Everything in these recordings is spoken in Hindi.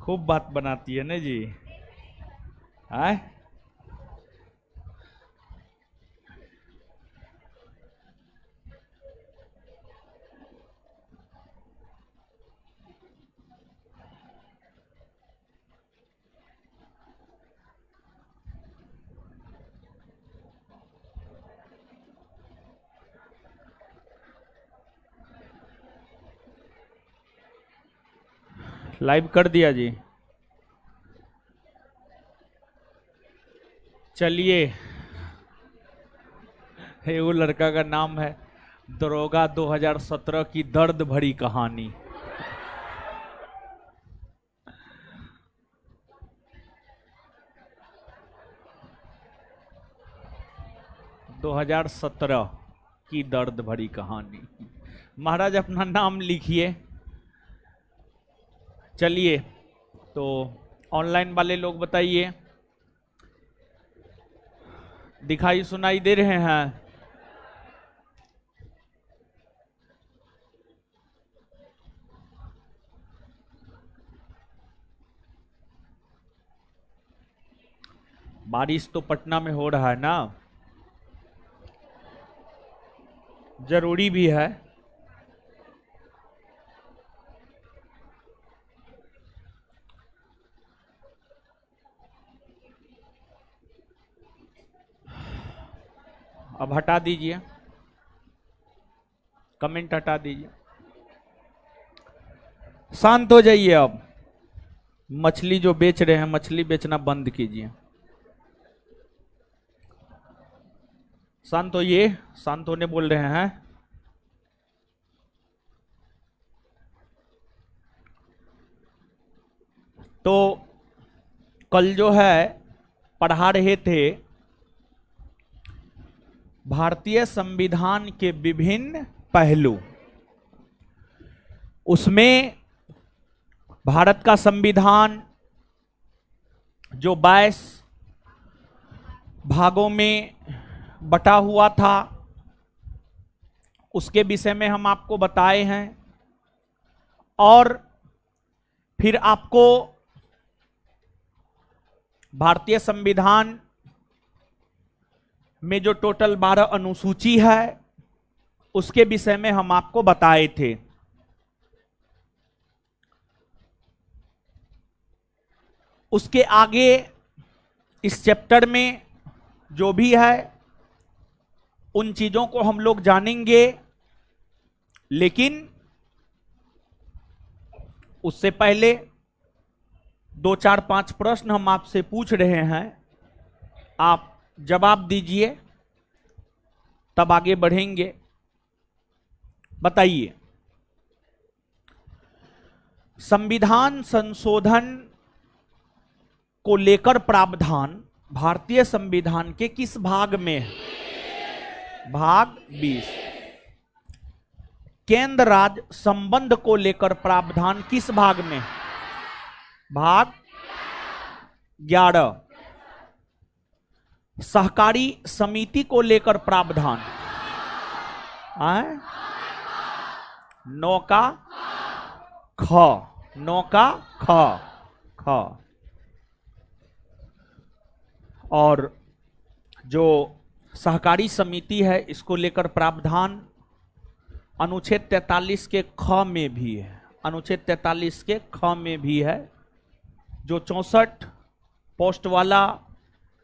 खूब बात बनाती है ना जी। आए लाइव कर दिया जी। चलिए, वो लड़का का नाम है दरोगा 2017 की दर्द भरी कहानी। दो 2017 की दर्द भरी कहानी। महाराज अपना नाम लिखिए। चलिए, तो ऑनलाइन वाले लोग बताइए, दिखाई सुनाई दे रहे हैं? बारिश तो पटना में हो रहा है ना, जरूरी भी है। अब हटा दीजिए, कमेंट हटा दीजिए, शांत हो जाइए। अब मछली जो बेच रहे हैं, मछली बेचना बंद कीजिए। शांत होइए, शांत होने बोल रहे हैं। तो कल जो है पढ़ा रहे थे भारतीय संविधान के विभिन्न पहलू। उसमें भारत का संविधान जो 22 भागों में बटा हुआ था, उसके विषय में हम आपको बताए हैं। और फिर आपको भारतीय संविधान में जो टोटल 12 अनुसूची है, उसके विषय में हम आपको बताए थे। उसके आगे इस चैप्टर में जो भी है उन चीजों को हम लोग जानेंगे, लेकिन उससे पहले 2, 4, 5 प्रश्न हम आपसे पूछ रहे हैं, आप जवाब दीजिए, तब आगे बढ़ेंगे। बताइए, संविधान संशोधन को लेकर प्रावधान भारतीय संविधान के किस भाग में है? भाग 20। केंद्र राज्य संबंध को लेकर प्रावधान किस भाग में? भाग 11। सहकारी समिति को लेकर प्रावधान 9 का ख। 9 का ख। और जो सहकारी समिति है, इसको लेकर प्रावधान अनुच्छेद 43 के ख में भी है। अनुच्छेद 43 के ख में भी है। जो 64 पोस्ट वाला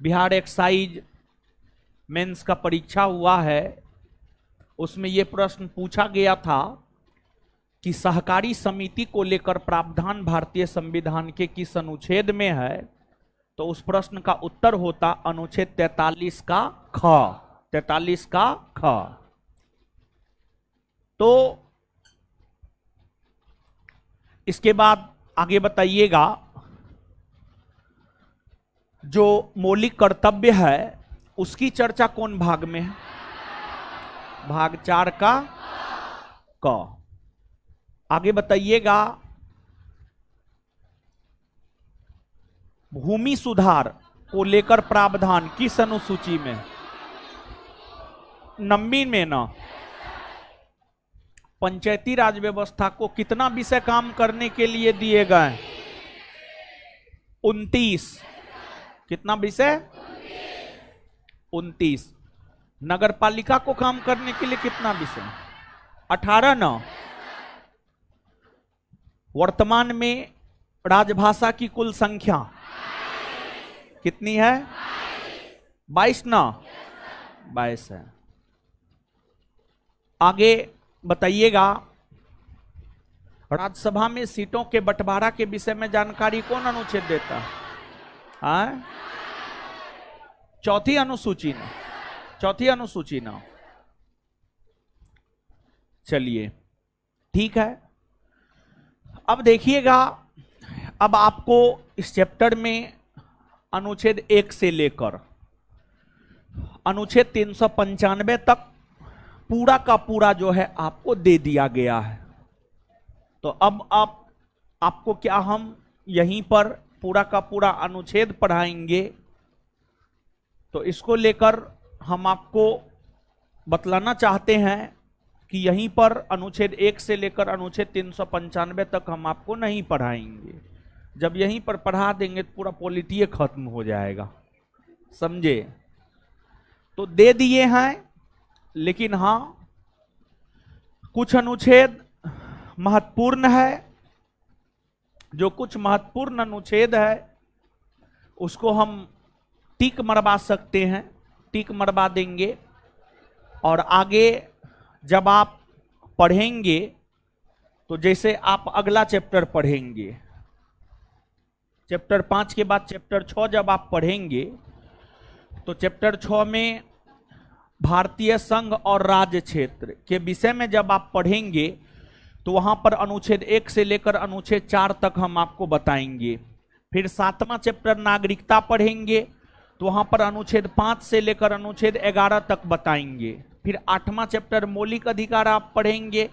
बिहार एक्साइज मेंस का परीक्षा हुआ है, उसमें यह प्रश्न पूछा गया था कि सहकारी समिति को लेकर प्रावधान भारतीय संविधान के किस अनुच्छेद में है, तो उस प्रश्न का उत्तर होता अनुच्छेद 43 का ख। 43 का ख। तो इसके बाद आगे बताइएगा, जो मौलिक कर्तव्य है उसकी चर्चा कौन भाग में है? भाग 4 का क। आगे बताइएगा, भूमि सुधार को लेकर प्रावधान किस अनुसूची में? 9वीं में ना। पंचायती राज व्यवस्था को कितना विषय काम करने के लिए दिए गए? 29। कितना विषय? 29। नगर पालिका को काम करने के लिए कितना विषय? 18 ना। वर्तमान में राजभाषा की कुल संख्या कितनी है? 22 ना। 22 है। आगे बताइएगा, राज्यसभा में सीटों के बंटवारा के विषय में जानकारी कौन अनुच्छेद देता है? हाँ? चौथी अनुसूची ना। चौथी अनुसूची ना। चलिए ठीक है। अब देखिएगा, अब आपको इस चैप्टर में अनुच्छेद 1 से लेकर अनुच्छेद 395 तक पूरा का पूरा जो है आपको दे दिया गया है। तो अब आपको क्या हम यहीं पर पूरा का पूरा अनुच्छेद पढ़ाएंगे? तो इसको लेकर हम आपको बतलाना चाहते हैं कि यहीं पर अनुच्छेद 1 से लेकर अनुच्छेद 395 तक हम आपको नहीं पढ़ाएंगे। जब यहीं पर पढ़ा देंगे तो पूरा पॉलिटी खत्म हो जाएगा, समझे? तो दे दिए हैं, लेकिन हाँ कुछ अनुच्छेद महत्वपूर्ण है। जो कुछ महत्वपूर्ण अनुच्छेद है उसको हम टिक मरवा सकते हैं, टिक मरवा देंगे। और आगे जब आप पढ़ेंगे तो जैसे आप अगला चैप्टर पढ़ेंगे, चैप्टर 5 के बाद चैप्टर 6 जब आप पढ़ेंगे तो चैप्टर 6 में भारतीय संघ और राज्य क्षेत्र के विषय में जब आप पढ़ेंगे तो वहां पर अनुच्छेद 1 से लेकर अनुच्छेद 4 तक हम आपको बताएंगे। फिर 7वां चैप्टर नागरिकता पढ़ेंगे तो वहां पर अनुच्छेद 5 से लेकर अनुच्छेद 11 तक बताएंगे। फिर 8वां चैप्टर मौलिक अधिकार आप पढ़ेंगे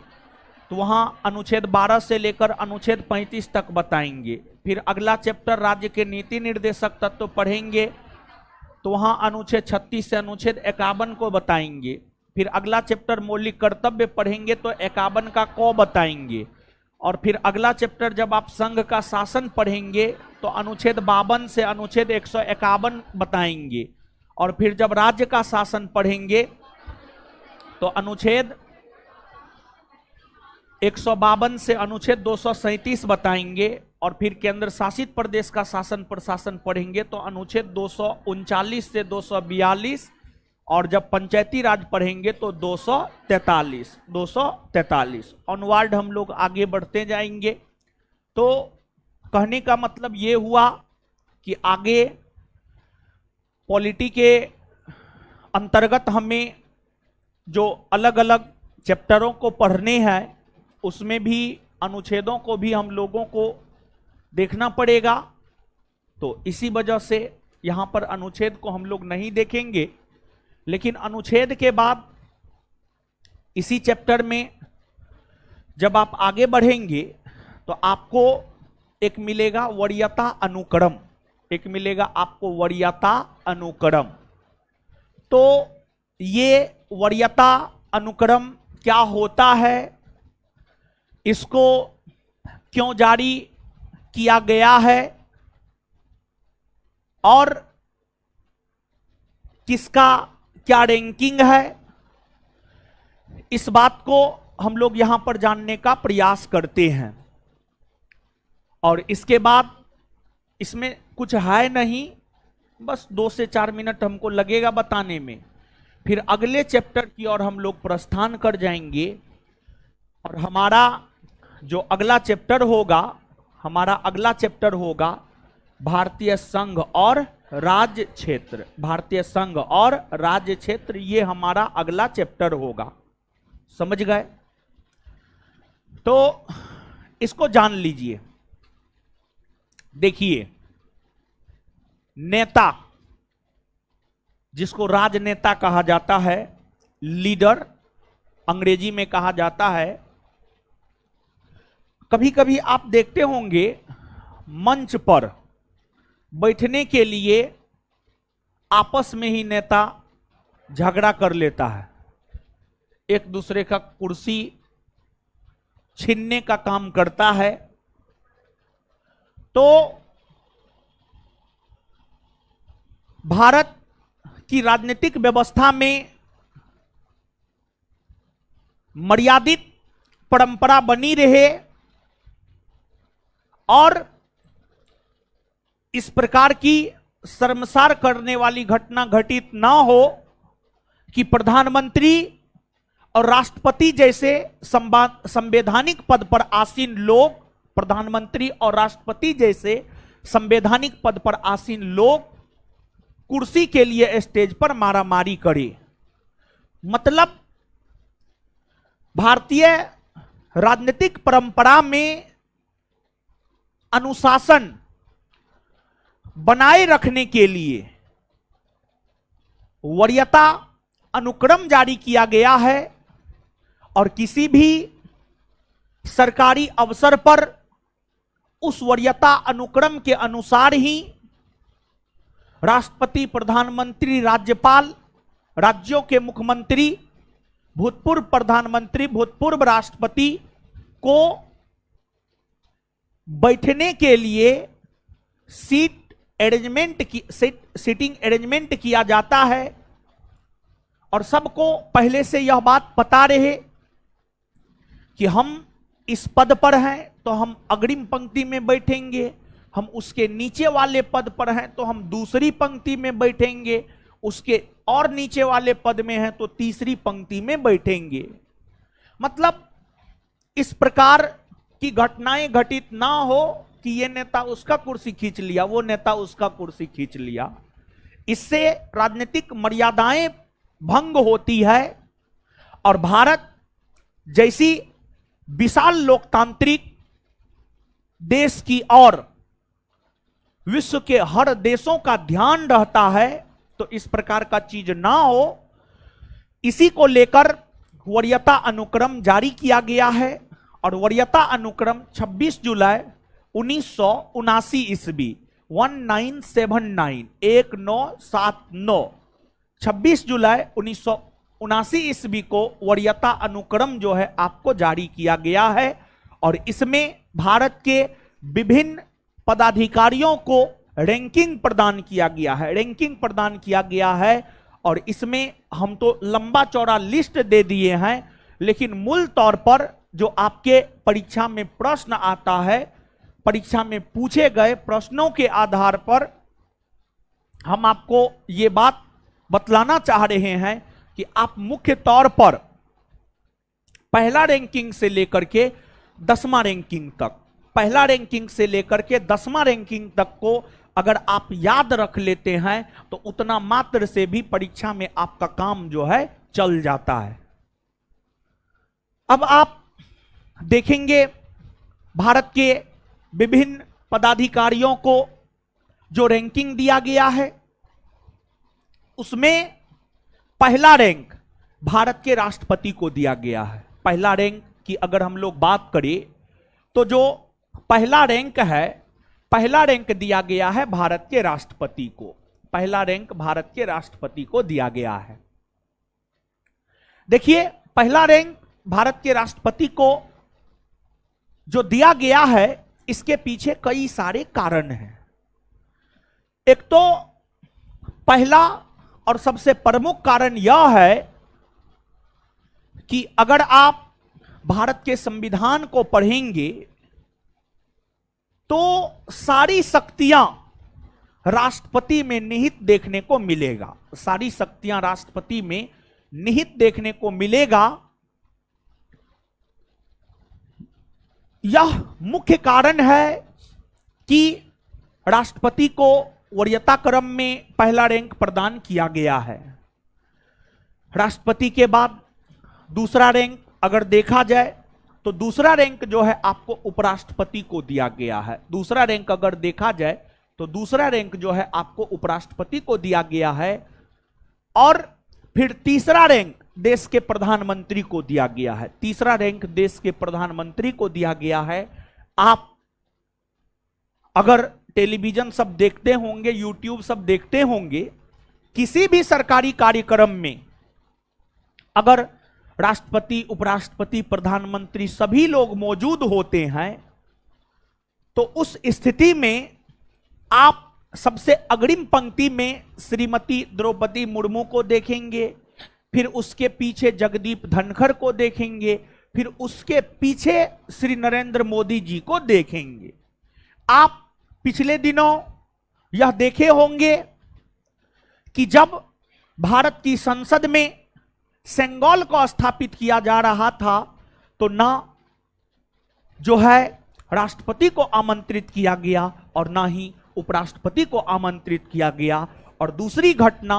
तो वहां अनुच्छेद 12 से लेकर अनुच्छेद 35 तक बताएंगे। फिर अगला चैप्टर राज्य के नीति निर्देशक तत्व पढ़ेंगे तो वहां अनुच्छेद 36 से अनुच्छेद 51 को बताएंगे। फिर अगला चैप्टर मौलिक कर्तव्य पढ़ेंगे तो 51 का क बताएंगे। और फिर अगला चैप्टर जब आप संघ का शासन पढ़ेंगे तो अनुच्छेद 52 से अनुच्छेद 151 बताएंगे। और फिर जब राज्य का शासन पढ़ेंगे तो अनुच्छेद 152 से अनुच्छेद 237 बताएंगे। और फिर केंद्र शासित प्रदेश का शासन प्रशासन पढ़ेंगे तो अनुच्छेद 239 से 242। और जब पंचायती राज पढ़ेंगे तो 243 ऑनवर्ड हम लोग आगे बढ़ते जाएंगे। तो कहने का मतलब ये हुआ कि आगे पॉलिटी के अंतर्गत हमें जो अलग अलग चैप्टरों को पढ़ने हैं उसमें भी अनुच्छेदों को भी हम लोगों को देखना पड़ेगा। तो इसी वजह से यहां पर अनुच्छेद को हम लोग नहीं देखेंगे, लेकिन अनुच्छेद के बाद इसी चैप्टर में जब आप आगे बढ़ेंगे तो आपको एक मिलेगा वरीयता अनुक्रम, एक मिलेगा आपको वरीयता अनुक्रम। तो ये वरीयता अनुक्रम क्या होता है, इसको क्यों जारी किया गया है और किसका क्या रैंकिंग है, इस बात को हम लोग यहां पर जानने का प्रयास करते हैं। और इसके बाद इसमें कुछ है नहीं, बस 2 से 4 मिनट हमको लगेगा बताने में। फिर अगले चैप्टर की ओर हम लोग प्रस्थान कर जाएंगे और हमारा जो अगला चैप्टर होगा, हमारा अगला चैप्टर होगा भारतीय संघ और राज्य क्षेत्र। भारतीय संघ और राज्य क्षेत्र, ये हमारा अगला चैप्टर होगा, समझ गए? तो इसको जान लीजिए। देखिए, नेता जिसको राजनेता कहा जाता है, लीडर अंग्रेजी में कहा जाता है। कभी कभी आप देखते होंगे मंच पर बैठने के लिए आपस में ही नेता झगड़ा कर लेता है, एक दूसरे का कुर्सी छीनने का काम करता है। तो भारत की राजनीतिक व्यवस्था में मर्यादित परंपरा बनी रहे और इस प्रकार की शर्मसार करने वाली घटना घटित ना हो कि प्रधानमंत्री और राष्ट्रपति जैसे संवैधानिक पद पर आसीन लोग, प्रधानमंत्री और राष्ट्रपति जैसे संवैधानिक पद पर आसीन लोग कुर्सी के लिए स्टेज पर मारामारी करे। मतलब भारतीय राजनीतिक परंपरा में अनुशासन बनाए रखने के लिए वरीयता अनुक्रम जारी किया गया है और किसी भी सरकारी अवसर पर उस वरीयता अनुक्रम के अनुसार ही राष्ट्रपति, प्रधानमंत्री, राज्यपाल, राज्यों के मुख्यमंत्री, भूतपूर्व प्रधानमंत्री, भूतपूर्व राष्ट्रपति को बैठने के लिए सीटिंग अरेंजमेंट किया जाता है और सबको पहले से यह बात पता रहे कि हम इस पद पर हैं तो हम अग्रिम पंक्ति में बैठेंगे, हम उसके नीचे वाले पद पर हैं तो हम दूसरी पंक्ति में बैठेंगे, उसके और नीचे वाले पद में हैं तो तीसरी पंक्ति में बैठेंगे। मतलब इस प्रकार की घटनाएं घटित ना हो कि ये नेता उसका कुर्सी खींच लिया, वो नेता उसका कुर्सी खींच लिया। इससे राजनीतिक मर्यादाएं भंग होती है और भारत जैसी विशाल लोकतांत्रिक देश की ओर विश्व के हर देशों का ध्यान रहता है, तो इस प्रकार का चीज ना हो, इसी को लेकर वरीयता अनुक्रम जारी किया गया है। और वरीयता अनुक्रम 26 जुलाई 1979 ईस्वी 1979 26 जुलाई 1979 ईस्वी को वरीयता अनुक्रम जो है आपको जारी किया गया है और इसमें भारत के विभिन्न पदाधिकारियों को रैंकिंग प्रदान किया गया है और इसमें हम तो लंबा चौड़ा लिस्ट दे दिए हैं, लेकिन मूल तौर पर जो आपके परीक्षा में प्रश्न आता है, परीक्षा में पूछे गए प्रश्नों के आधार पर हम आपको ये बात बतलाना चाह रहे हैं कि आप मुख्य तौर पर पहला रैंकिंग से लेकर के 10वां रैंकिंग तक, पहला रैंकिंग से लेकर के 10वां रैंकिंग तक को अगर आप याद रख लेते हैं तो उतना मात्र से भी परीक्षा में आपका काम जो है चल जाता है। अब आप देखेंगे भारत के विभिन्न पदाधिकारियों को जो रैंकिंग दिया गया है उसमें पहला रैंक भारत के राष्ट्रपति को दिया गया है। पहला रैंक की अगर हम लोग बात करें तो जो पहला रैंक है, पहला रैंक दिया गया है भारत के राष्ट्रपति को, पहला रैंक भारत के राष्ट्रपति को दिया गया है। देखिए, पहला रैंक भारत के राष्ट्रपति को जो दिया गया है इसके पीछे कई सारे कारण हैं। एक तो पहला और सबसे प्रमुख कारण यह है कि अगर आप भारत के संविधान को पढ़ेंगे तो सारी शक्तियां राष्ट्रपति में निहित देखने को मिलेगा, सारी शक्तियां राष्ट्रपति में निहित देखने को मिलेगा। यह मुख्य कारण है कि राष्ट्रपति को वरीयता क्रम में पहला रैंक प्रदान किया गया है। राष्ट्रपति के बाद दूसरा रैंक अगर देखा जाए तो दूसरा रैंक जो है आपको उपराष्ट्रपति को दिया गया है। दूसरा रैंक अगर देखा जाए तो दूसरा रैंक जो है आपको उपराष्ट्रपति को दिया गया है और फिर तीसरा रैंक देश के प्रधानमंत्री को दिया गया है। तीसरा रैंक देश के प्रधानमंत्री को दिया गया है। आप अगर टेलीविजन सब देखते होंगे, यूट्यूब सब देखते होंगे, किसी भी सरकारी कार्यक्रम में अगर राष्ट्रपति, उपराष्ट्रपति, प्रधानमंत्री सभी लोग मौजूद होते हैं तो उस स्थिति में आप सबसे अग्रिम पंक्ति में श्रीमती द्रौपदी मुर्मू को देखेंगे, फिर उसके पीछे जगदीप धनखड़ को देखेंगे, फिर उसके पीछे श्री नरेंद्र मोदी जी को देखेंगे। आप पिछले दिनों यह देखे होंगे कि जब भारत की संसद में सेंगोल को स्थापित किया जा रहा था तो ना जो है राष्ट्रपति को आमंत्रित किया गया और ना ही उपराष्ट्रपति को आमंत्रित किया गया। और दूसरी घटना,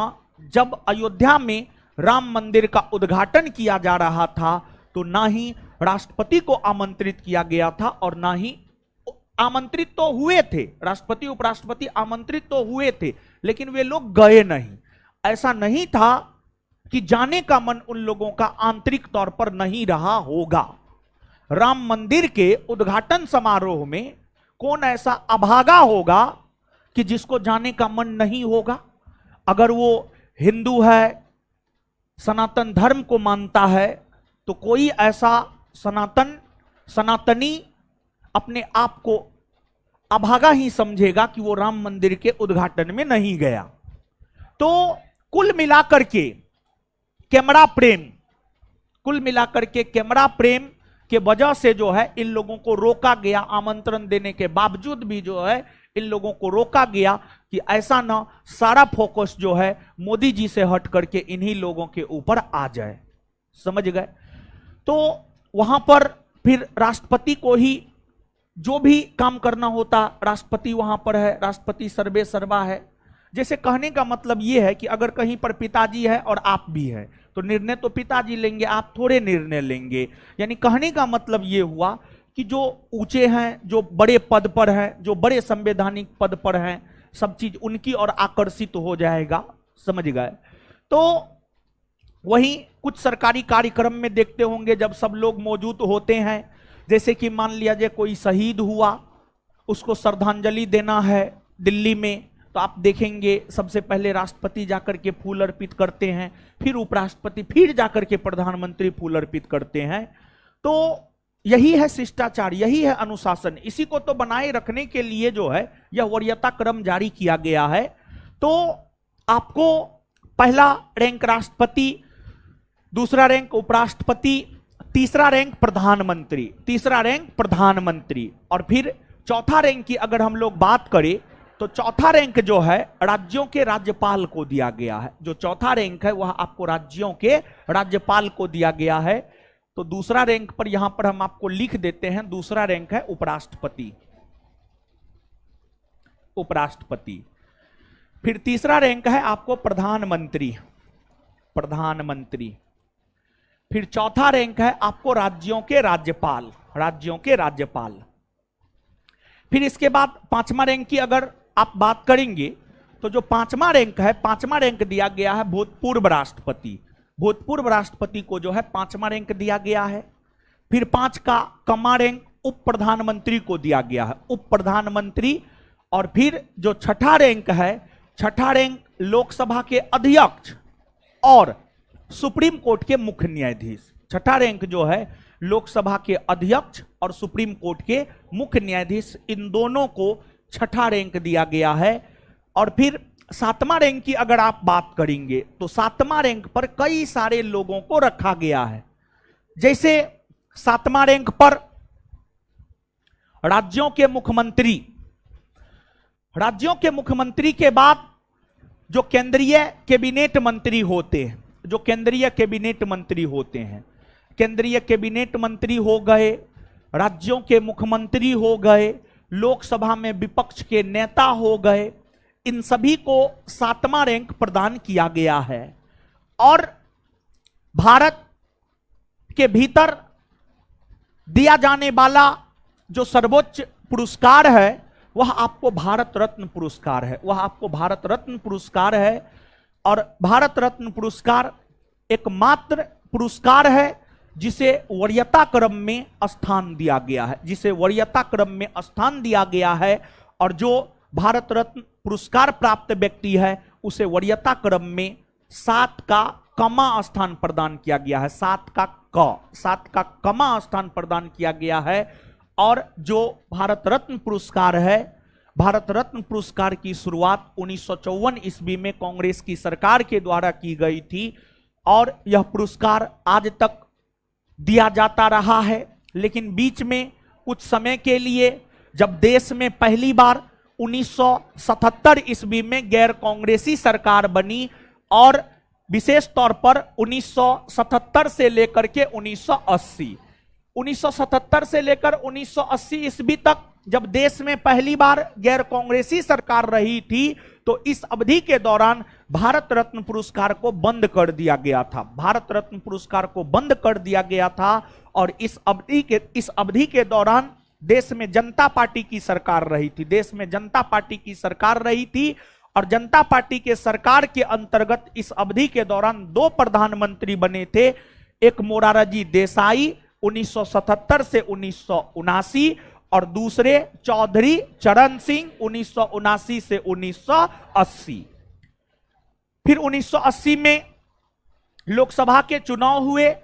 जब अयोध्या में राम मंदिर का उद्घाटन किया जा रहा था तो ना ही राष्ट्रपति को आमंत्रित किया गया था और ना ही आमंत्रित तो हुए थे, राष्ट्रपति उपराष्ट्रपति आमंत्रित तो हुए थे, लेकिन वे लोग गए नहीं। ऐसा नहीं था कि जाने का मन उन लोगों का आंतरिक तौर पर नहीं रहा होगा। राम मंदिर के उद्घाटन समारोह में कौन ऐसा अभागा होगा कि जिसको जाने का मन नहीं होगा? अगर वो हिंदू है, सनातन धर्म को मानता है, तो कोई ऐसा सनातनी अपने आप को अभागा ही समझेगा कि वो राम मंदिर के उद्घाटन में नहीं गया। तो कुल मिलाकर के कैमरा प्रेम के वजह से जो है इन लोगों को रोका गया, आमंत्रण देने के बावजूद भी जो है इन लोगों को रोका गया कि ऐसा ना सारा फोकस जो है मोदी जी से हट करके इन्हीं लोगों के ऊपर आ जाए। समझ गए? तो वहां पर फिर राष्ट्रपति को ही जो भी काम करना होता, राष्ट्रपति वहां पर है, राष्ट्रपति सर्वे सर्वा है। जैसे कहने का मतलब यह है कि अगर कहीं पर पिताजी है और आप भी है तो निर्णय तो पिताजी लेंगे, आप थोड़े निर्णय लेंगे। यानी कहने का मतलब यह हुआ कि जो ऊंचे हैं, जो बड़े पद पर हैं, जो बड़े संवैधानिक पद पर हैं, सब चीज उनकी ओर आकर्षित हो जाएगा। समझ गए? तो वहीं कुछ सरकारी कार्यक्रम में देखते होंगे जब सब लोग मौजूद होते हैं, जैसे कि मान लिया जाए कोई शहीद हुआ, उसको श्रद्धांजलि देना है दिल्ली में, तो आप देखेंगे सबसे पहले राष्ट्रपति जाकर के फूल अर्पित करते हैं, फिर उपराष्ट्रपति, फिर जाकर के प्रधानमंत्री फूल अर्पित करते हैं। तो यही है शिष्टाचार, यही है अनुशासन। इसी को तो बनाए रखने के लिए जो है यह वरीयता क्रम जारी किया गया है। तो आपको पहला रैंक राष्ट्रपति, दूसरा रैंक उपराष्ट्रपति, तीसरा रैंक प्रधानमंत्री, और फिर चौथा रैंक की अगर हम लोग बात करें तो चौथा रैंक जो है राज्यों के राज्यपाल को दिया गया है। जो चौथा रैंक है वह आपको राज्यों के राज्यपाल को दिया गया है। तो दूसरा रैंक पर यहां पर हम आपको लिख देते हैं, दूसरा रैंक है उपराष्ट्रपति। फिर तीसरा रैंक है आपको प्रधानमंत्री। फिर चौथा रैंक है आपको राज्यों के राज्यपाल। फिर इसके बाद पांचवा रैंक की अगर आप बात करेंगे तो जो पांचवा रैंक दिया गया है भूतपूर्व राष्ट्रपति को जो है पांचवा रैंक दिया गया है। फिर 5 का कमा रैंक उप प्रधानमंत्री को दिया गया है, उप प्रधानमंत्री। और फिर जो छठा रैंक लोकसभा के अध्यक्ष और सुप्रीम कोर्ट के मुख्य न्यायाधीश। छठा रैंक जो है लोकसभा के अध्यक्ष और सुप्रीम कोर्ट के मुख्य न्यायाधीश, इन दोनों को छठा रैंक दिया गया है। और फिर 7वां रैंक की अगर आप बात करेंगे तो 7वां रैंक पर कई सारे लोगों को रखा गया है। जैसे 7वां रैंक पर राज्यों के मुख्यमंत्री के बाद जो केंद्रीय कैबिनेट मंत्री होते हैं, केंद्रीय कैबिनेट मंत्री हो गए, राज्यों के मुख्यमंत्री हो गए, लोकसभा में विपक्ष के नेता हो गए, इन सभी को 7वां रैंक प्रदान किया गया है। और भारत के भीतर दिया जाने वाला जो सर्वोच्च पुरस्कार है वह आपको भारत रत्न पुरस्कार है। और भारत रत्न पुरस्कार एकमात्र पुरस्कार है जिसे वरीयता क्रम में स्थान दिया गया है। और जो भारत रत्न पुरस्कार प्राप्त व्यक्ति है उसे वरीयता क्रम में 7 का कमा स्थान प्रदान किया गया है, 7 का कमा स्थान प्रदान किया गया है। और जो भारत रत्न पुरस्कार है भारत रत्न पुरस्कार की शुरुआत 1954 ईस्वी में कांग्रेस की सरकार के द्वारा की गई थी और यह पुरस्कार आज तक दिया जाता रहा है। लेकिन बीच में कुछ समय के लिए जब देश में पहली बार 1977 ईस्वी में गैर कांग्रेसी सरकार बनी और विशेष तौर पर 1977 से लेकर के 1977 से लेकर 1980 ईस्वी तक जब देश में पहली बार गैर कांग्रेसी सरकार रही थी तो इस अवधि के दौरान भारत रत्न पुरस्कार को बंद कर दिया गया था। भारत रत्न पुरस्कार को बंद कर दिया गया था और इस अवधि के दौरान देश में जनता पार्टी की सरकार रही थी। देश में जनता पार्टी की सरकार रही थी और जनता पार्टी के सरकार के अंतर्गत इस अवधि के दौरान दो प्रधानमंत्री बने थे, एक मोरारजी देसाई 1977 से 1979 और दूसरे चौधरी चरण सिंह 1979 से 1980। फिर 1980 में लोकसभा के चुनाव हुए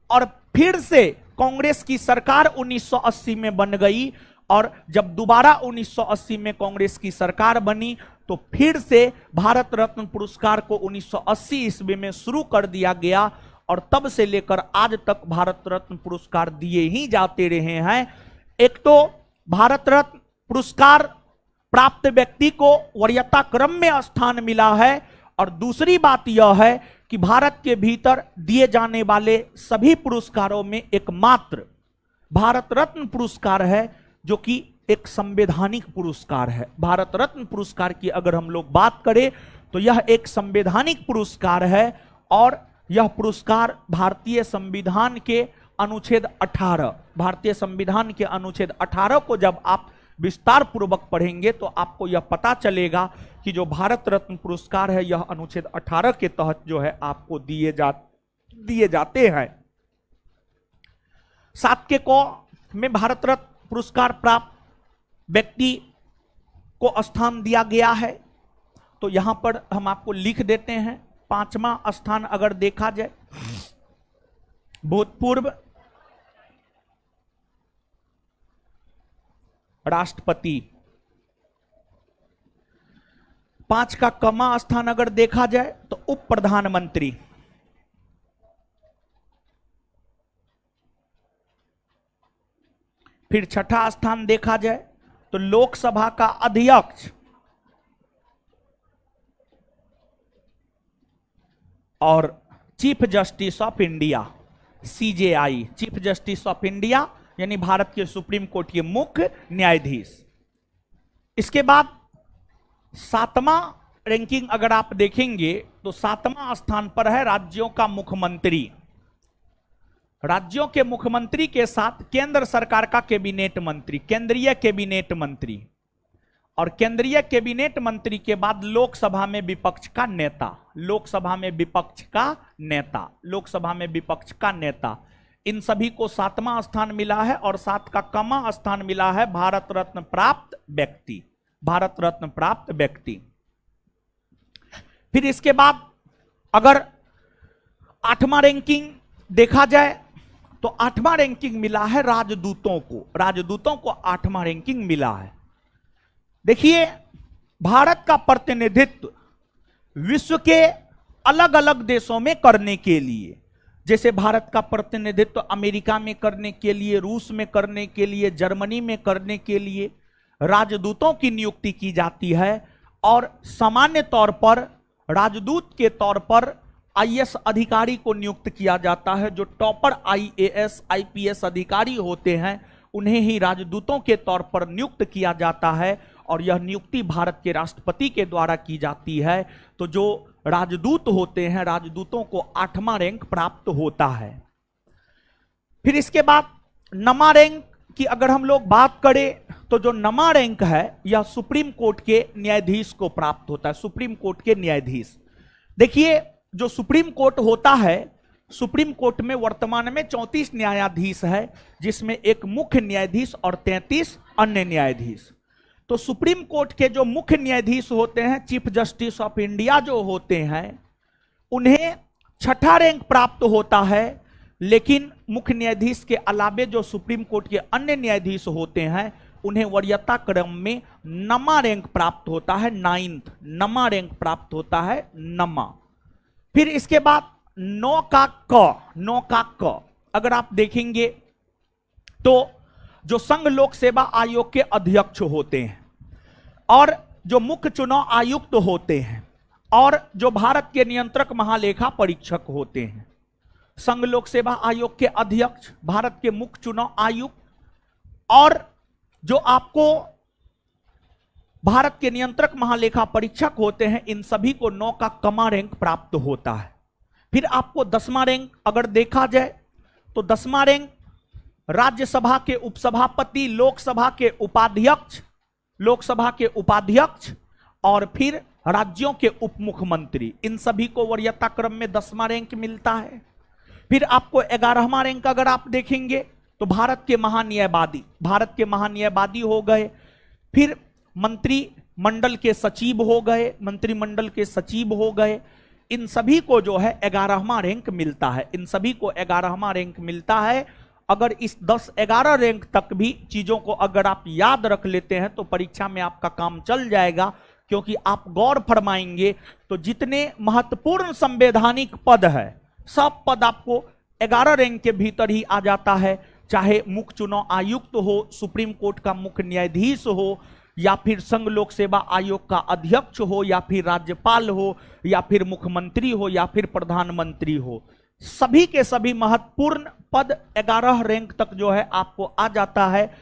और फिर से कांग्रेस की सरकार 1980 में बन गई और जब दोबारा 1980 में कांग्रेस की सरकार बनी तो फिर से भारत रत्न पुरस्कार को 1980 ईस्वी में शुरू कर दिया गया और तब से लेकर आज तक भारत रत्न पुरस्कार दिए ही जाते रहे हैं। एक तो भारत रत्न पुरस्कार प्राप्त व्यक्ति को वरीयता क्रम में स्थान मिला है और दूसरी बात यह है कि भारत के भीतर दिए जाने वाले सभी पुरस्कारों में एकमात्र भारत रत्न पुरस्कार है जो कि एक संवैधानिक पुरस्कार है। भारत रत्न पुरस्कार की अगर हम लोग बात करें तो यह एक संवैधानिक पुरस्कार है और यह पुरस्कार भारतीय संविधान के अनुच्छेद 18, भारतीय संविधान के अनुच्छेद 18 को जब आप विस्तार पूर्वक पढ़ेंगे तो आपको यह पता चलेगा कि जो भारत रत्न पुरस्कार है यह अनुच्छेद 18 के तहत जो है आपको दिए जाते हैं। सातके को में भारत रत्न पुरस्कार प्राप्त व्यक्ति को स्थान दिया गया है तो यहां पर हम आपको लिख देते हैं। पांचवा स्थान अगर देखा जाए भूतपूर्व राष्ट्रपति, 5 का कमा स्थान अगर देखा जाए तो उप प्रधानमंत्री, फिर 6ठा स्थान देखा जाए तो लोकसभा का अध्यक्ष और chief justice of India CJI, chief justice of India यानी भारत के सुप्रीम कोर्ट के मुख्य न्यायाधीश। इसके बाद 7वां रैंकिंग अगर आप देखेंगे तो 7वां स्थान पर है राज्यों का मुख्यमंत्री। राज्यों के मुख्यमंत्री के साथ केंद्र सरकार का कैबिनेट मंत्री, केंद्रीय कैबिनेट मंत्री और केंद्रीय कैबिनेट मंत्री के बाद लोकसभा में विपक्ष का नेता, लोकसभा में विपक्ष का नेता, लोकसभा में विपक्ष का नेता, इन सभी को 7वां स्थान मिला है और 7 का कमा स्थान मिला है भारत रत्न प्राप्त व्यक्ति, भारत रत्न प्राप्त व्यक्ति। फिर इसके बाद अगर 8वां रैंकिंग देखा जाए तो 8वां रैंकिंग मिला है राजदूतों को, राजदूतों को 8वां रैंकिंग मिला है। देखिए भारत का प्रतिनिधित्व विश्व के अलग अलग देशों में करने के लिए, जैसे भारत का प्रतिनिधित्व अमेरिका में करने के लिए, रूस में करने के लिए, जर्मनी में करने के लिए राजदूतों की नियुक्ति की जाती है और सामान्य तौर पर राजदूत के तौर पर IAS अधिकारी को नियुक्त किया जाता है। जो टॉपर IAS IPS अधिकारी होते हैं उन्हें ही राजदूतों के तौर पर नियुक्त किया जाता है और यह नियुक्ति भारत के राष्ट्रपति के द्वारा की जाती है। तो जो राजदूत होते हैं, राजदूतों को 8वां रैंक प्राप्त होता है। फिर इसके बाद 9वां रैंक की अगर हम लोग बात करें तो जो 9वां रैंक है यह सुप्रीम कोर्ट के न्यायाधीश को प्राप्त होता है, सुप्रीम कोर्ट के न्यायाधीश। देखिए जो सुप्रीम कोर्ट होता है, सुप्रीम कोर्ट में वर्तमान में 34 न्यायाधीश है जिसमें एक मुख्य न्यायाधीश और 33 अन्य न्यायाधीश। तो सुप्रीम कोर्ट के जो मुख्य न्यायाधीश होते हैं, चीफ जस्टिस ऑफ इंडिया जो होते हैं, उन्हें 6ठा रैंक प्राप्त होता है। लेकिन मुख्य न्यायाधीश के अलावे जो सुप्रीम कोर्ट के अन्य न्यायाधीश होते हैं उन्हें वरीयता क्रम में नमा रैंक प्राप्त होता है, 9th नमा रैंक प्राप्त होता है, नमा। फिर इसके बाद 9 का क अगर आप देखेंगे तो जो संघ लोक सेवा आयोग के अध्यक्ष होते हैं और जो मुख्य चुनाव आयुक्त होते हैं और जो भारत के नियंत्रक महालेखा परीक्षक होते हैं, संघ लोक सेवा आयोग के अध्यक्ष, भारत के मुख्य चुनाव आयुक्त और जो आपको भारत के नियंत्रक महालेखा परीक्षक होते हैं, इन सभी को 9 का कमा रैंक प्राप्त होता है। फिर आपको 10वां रैंक अगर देखा जाए तो 10वां रैंक राज्यसभा के उपसभापति, लोकसभा के उपाध्यक्ष और फिर राज्यों के उप मुख्यमंत्री, इन सभी को वरीयता क्रम में 10वां रैंक मिलता है। फिर आपको 11वां रैंक अगर आप देखेंगे तो भारत के महान्यायवादी हो गए। फिर मंत्रिमंडल के सचिव हो गए, इन सभी को जो है 11वां रैंक मिलता है। अगर इस 10-11 रैंक तक भी चीजों को अगर आप याद रख लेते हैं तो परीक्षा में आपका काम चल जाएगा, क्योंकि आप गौर फरमाएंगे तो जितने महत्वपूर्ण संवैधानिक पद है सब पद आपको 11 रैंक के भीतर ही आ जाता है, चाहे मुख्य चुनाव आयुक्त हो, सुप्रीम कोर्ट का मुख्य न्यायाधीश हो, या फिर संघ लोक सेवा आयोग का अध्यक्ष हो, या फिर राज्यपाल हो, या फिर मुख्यमंत्री हो, या फिर प्रधानमंत्री हो। सभी के सभी महत्वपूर्ण पद 11 रैंक तक जो है आपको आ जाता है।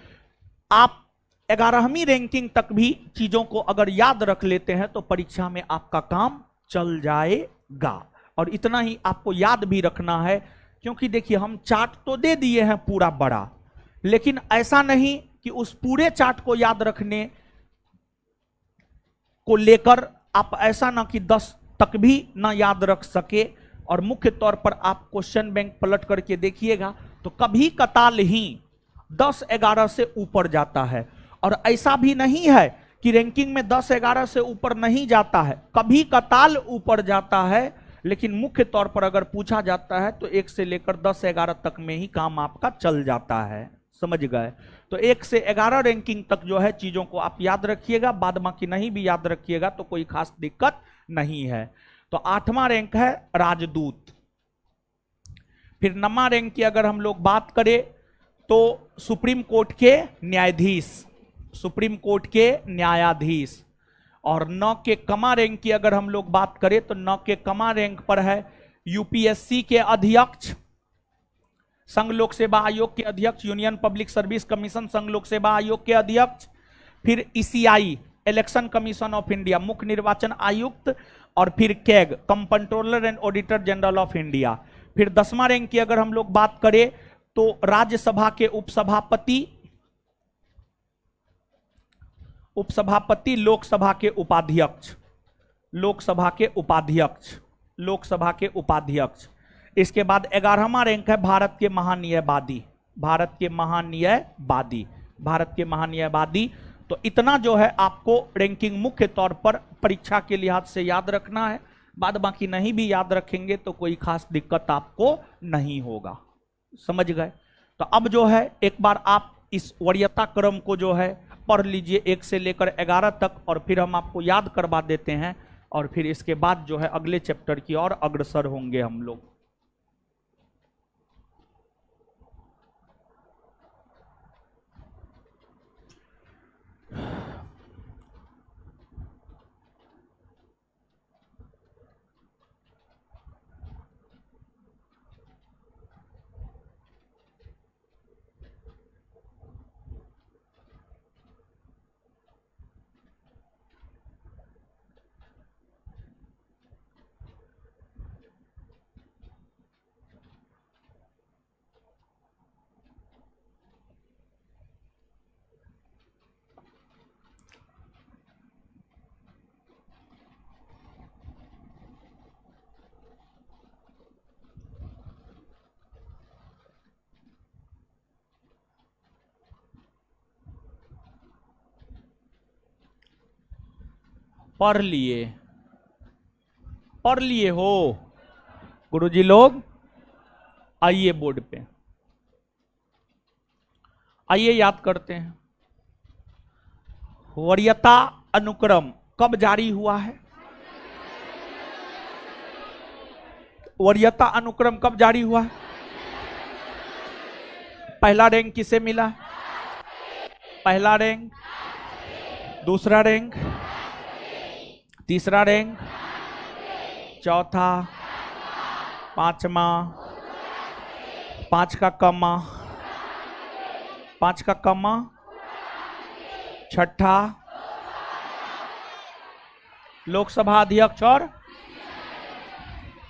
आप 11वीं रैंकिंग तक भी चीजों को अगर याद रख लेते हैं तो परीक्षा में आपका काम चल जाएगा। और इतना ही आपको याद भी रखना है, क्योंकि देखिए हम चार्ट तो दे दिए हैं पूरा बड़ा, लेकिन ऐसा नहीं कि उस पूरे चार्ट को याद रखने को लेकर आप ऐसा ना कि 10 तक भी ना याद रख सके। और मुख्य तौर पर आप क्वेश्चन बैंक पलट करके देखिएगा तो कभी कताल ही 10-11 से ऊपर जाता है, और ऐसा भी नहीं है कि रैंकिंग में 10-11 से ऊपर नहीं जाता है, कभी कताल ऊपर जाता है। लेकिन मुख्य तौर पर अगर पूछा जाता है तो 1 से लेकर 10-11 तक में ही काम आपका चल जाता है, समझ गए। तो 1 से 11 रैंकिंग तक जो है चीजों को आप याद रखिएगा, बाद बाकी नहीं भी याद रखिएगा तो कोई खास दिक्कत नहीं है। तो 8वां रैंक है राजदूत। फिर 9वां रैंक की अगर हम लोग बात करें तो सुप्रीम कोर्ट के न्यायाधीश। और 9 के कमा रैंक की अगर हम लोग बात करें तो 9 के कमा रैंक पर है यूपीएससी के अध्यक्ष, संघ लोक सेवा आयोग के अध्यक्ष, यूनियन पब्लिक सर्विस कमीशन संघ लोक सेवा आयोग के अध्यक्ष, फिर ECI election commission of India मुख्य निर्वाचन आयुक्त, और फिर CAG controller and auditor general of India. फिर 10वां रैंक की अगर हम लोग बात करें तो राज्यसभा के उपसभापति, लोकसभा के उपाध्यक्ष। इसके बाद 11वां रैंक है भारत के महान्यायवादी। तो इतना जो है आपको रैंकिंग मुख्य तौर पर परीक्षा के लिहाज से याद रखना है, बाद बाकी नहीं भी याद रखेंगे तो कोई खास दिक्कत आपको नहीं होगा, समझ गए। तो अब जो है एक बार आप इस वरीयता क्रम को जो है पढ़ लीजिए 1 से लेकर 11 तक, और फिर हम आपको याद करवा देते हैं, और फिर इसके बाद जो है अगले चैप्टर की ओर अग्रसर होंगे हम लोग। पढ़ लिए हो गुरुजी लोग? आइए बोर्ड पे, आइए याद करते हैं। वरीयता अनुक्रम कब जारी हुआ है? वरीयता अनुक्रम कब जारी हुआ है? पहला रैंक किसे मिला? पहला रैंक, दूसरा रैंक, तीसरा रैंक, चौथा, पांचवा, पांच का कमा, पांच का कमा, छठा, लोकसभा अध्यक्ष और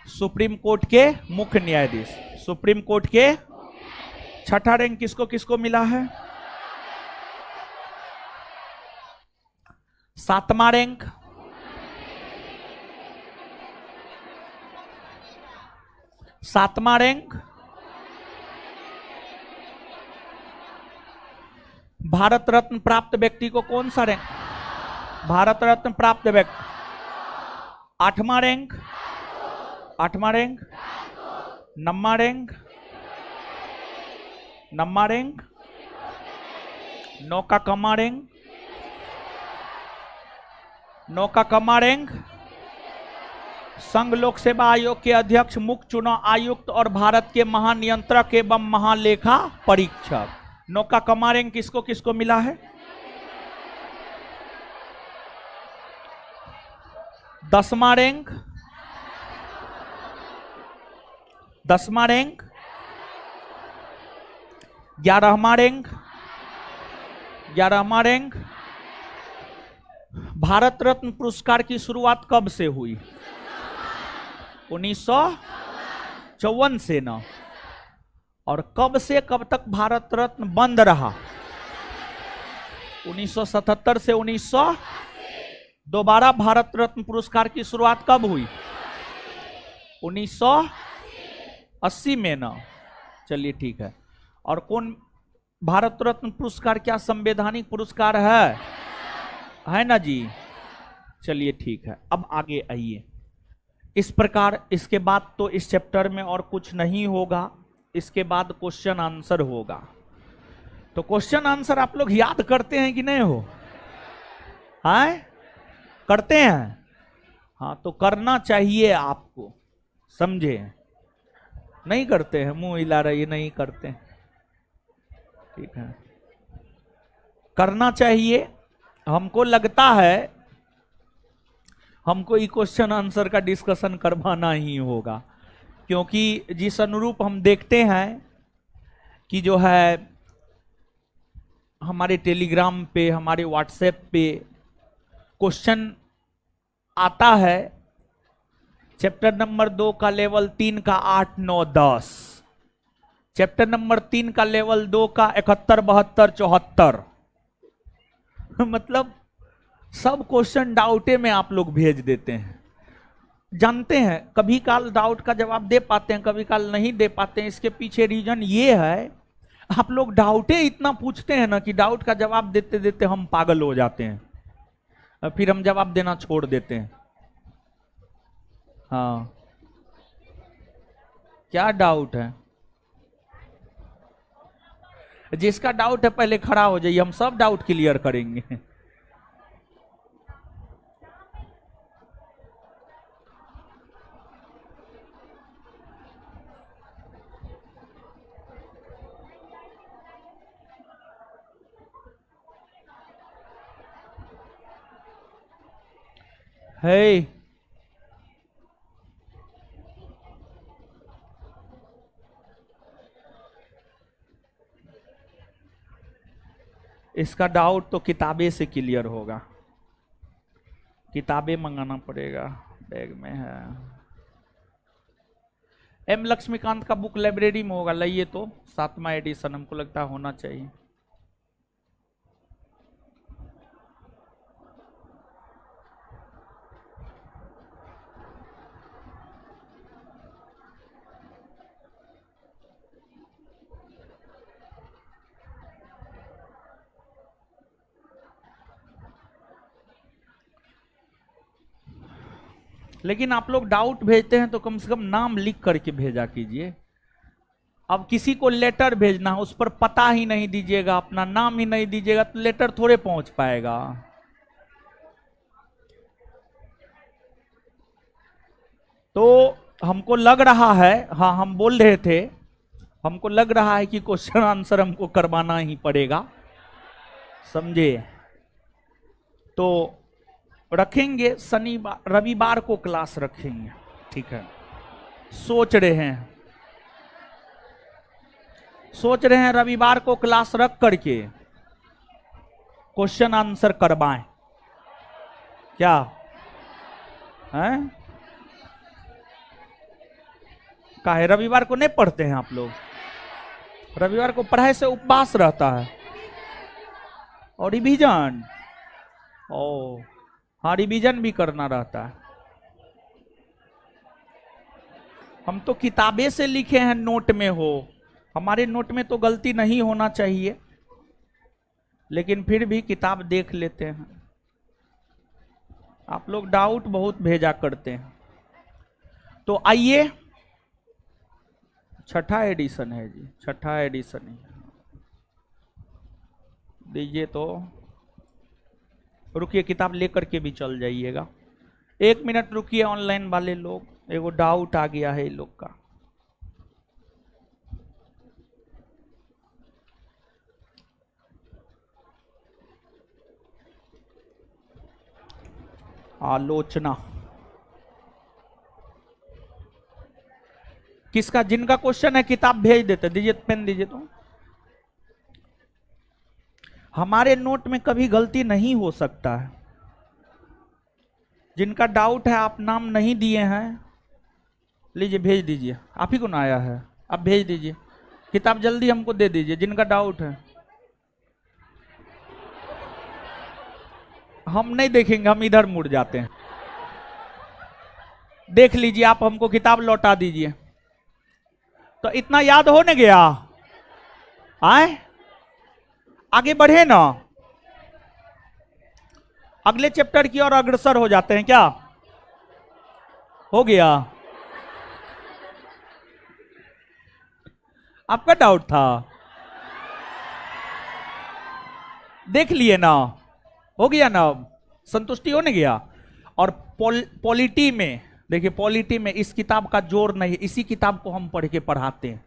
सुप्रीम कोर्ट के मुख्य न्यायाधीश। सुप्रीम कोर्ट के छठा रैंक किसको किसको मिला है? सातवां रैंक, सातवां रैंक भारत रत्न प्राप्त व्यक्ति को कौन सा रैंक? भारत रत्न प्राप्त व्यक्ति आठवां रैंक, आठवां रैंक, नौवां रैंक, नौवां रैंक, नौ का कमा रैंक, नौ का कमा रैंक, संघ लोक सेवा आयोग के अध्यक्ष, मुख्य चुनाव आयुक्त और भारत के महानियंत्रक एवं महालेखा परीक्षक। नौ का कमा रैंक किसको किसको मिला है? 10वां रैंक, 10वां रैंक, 11वां रैंक, 11वां रैंक। भारत रत्न पुरस्कार की शुरुआत कब से हुई? 1954 से ना। और कब से कब तक भारत रत्न बंद रहा? 1977 से 1900। दोबारा भारत रत्न पुरस्कार की शुरुआत कब हुई? 1980 में ना। चलिए ठीक है। और कौन भारत रत्न पुरस्कार क्या संवैधानिक पुरस्कार है ना जी? चलिए ठीक है, अब आगे आइए। इस प्रकार इसके बाद तो इस चैप्टर में और कुछ नहीं होगा, इसके बाद क्वेश्चन आंसर होगा। तो क्वेश्चन आंसर आप लोग याद करते हैं कि नहीं हो? हैं? करते हैं? हाँ, तो करना चाहिए आपको, समझे? नहीं करते हैं, मुंह हिला रही, नहीं करते हैं, ठीक है। करना चाहिए। हमको लगता है हमको ये क्वेश्चन आंसर का डिस्कशन करवाना ही होगा, क्योंकि जिस अनुरूप हम देखते हैं कि जो है हमारे टेलीग्राम पे, हमारे व्हाट्सएप पे क्वेश्चन आता है चैप्टर नंबर 2 का लेवल 3 का 8, 9, 10, चैप्टर नंबर 3 का लेवल 2 का 71, 72, 74। मतलब सब क्वेश्चन डाउटे में आप लोग भेज देते हैं। जानते हैं कभी काल डाउट का जवाब दे पाते हैं, कभी काल नहीं दे पाते हैं। इसके पीछे रीजन ये है, आप लोग डाउटे इतना पूछते हैं ना कि डाउट का जवाब देते देते हम पागल हो जाते हैं, और फिर हम जवाब देना छोड़ देते हैं। हाँ, क्या डाउट है? जिसका डाउट है पहले खड़ा हो जाइए, हम सब डाउट क्लियर करेंगे। है इसका डाउट तो किताबें से क्लियर होगा, किताबें मंगाना पड़ेगा, बैग में है। एम लक्ष्मीकांत का बुक लाइब्रेरी में होगा, लाइए तो 7वां एडिशन हमको लगता होना चाहिए। लेकिन आप लोग डाउट भेजते हैं तो कम से कम नाम लिख करके भेजा कीजिए। अब किसी को लेटर भेजना है, उस पर पता ही नहीं दीजिएगा, अपना नाम ही नहीं दीजिएगा, तो लेटर थोड़े पहुंच पाएगा। तो हमको लग रहा है, हाँ हम बोल रहे थे, हमको लग रहा है कि क्वेश्चन आंसर हमको करवाना ही पड़ेगा, समझे। तो रखेंगे शनिवार रविवार को क्लास रखेंगे, ठीक है। सोच रहे हैं रविवार को क्लास रख करके क्वेश्चन आंसर करवाएं, क्या है? काहे रविवार को नहीं पढ़ते हैं आप लोग? रविवार को पढ़ाई से उपवास रहता है और रिवीजन, हाँ रिवीजन भी करना रहता है। हम तो किताबें से लिखे हैं, नोट में हो, हमारे नोट में तो गलती नहीं होना चाहिए, लेकिन फिर भी किताब देख लेते हैं। आप लोग डाउट बहुत भेजा करते हैं। तो आइए, छठा एडिशन है जी, छठा एडिशन है, दीजिए। तो रुकिए, किताब लेकर के भी चल जाइएगा, 1 मिनट रुकिए। ऑनलाइन वाले लोग, एगो डाउट आ गया है इन लोग का। आलोचना किसका? जिनका क्वेश्चन है किताब भेज देते, दीजिए पेन दीजिए। तो हमारे नोट में कभी गलती नहीं हो सकता है। जिनका डाउट है, आप नाम नहीं दिए हैं, लीजिए भेज दीजिए। आप ही को ना आया है, आप भेज दीजिए किताब, जल्दी हमको दे दीजिए जिनका डाउट है। हम नहीं देखेंगे, हम इधर मुड़ जाते हैं। देख लीजिए, आप हमको किताब लौटा दीजिए। तो इतना याद हो न गया, आए आगे बढ़े ना, अगले चैप्टर की ओर अग्रसर हो जाते हैं। क्या हो गया? आपका डाउट था, देख लिए ना, हो गया ना, संतुष्टि हो न गया। और पॉलिटी में देखिए, पॉलिटी में इस किताब का जोर नहीं है, इसी किताब को हम पढ़ के पढ़ाते हैं,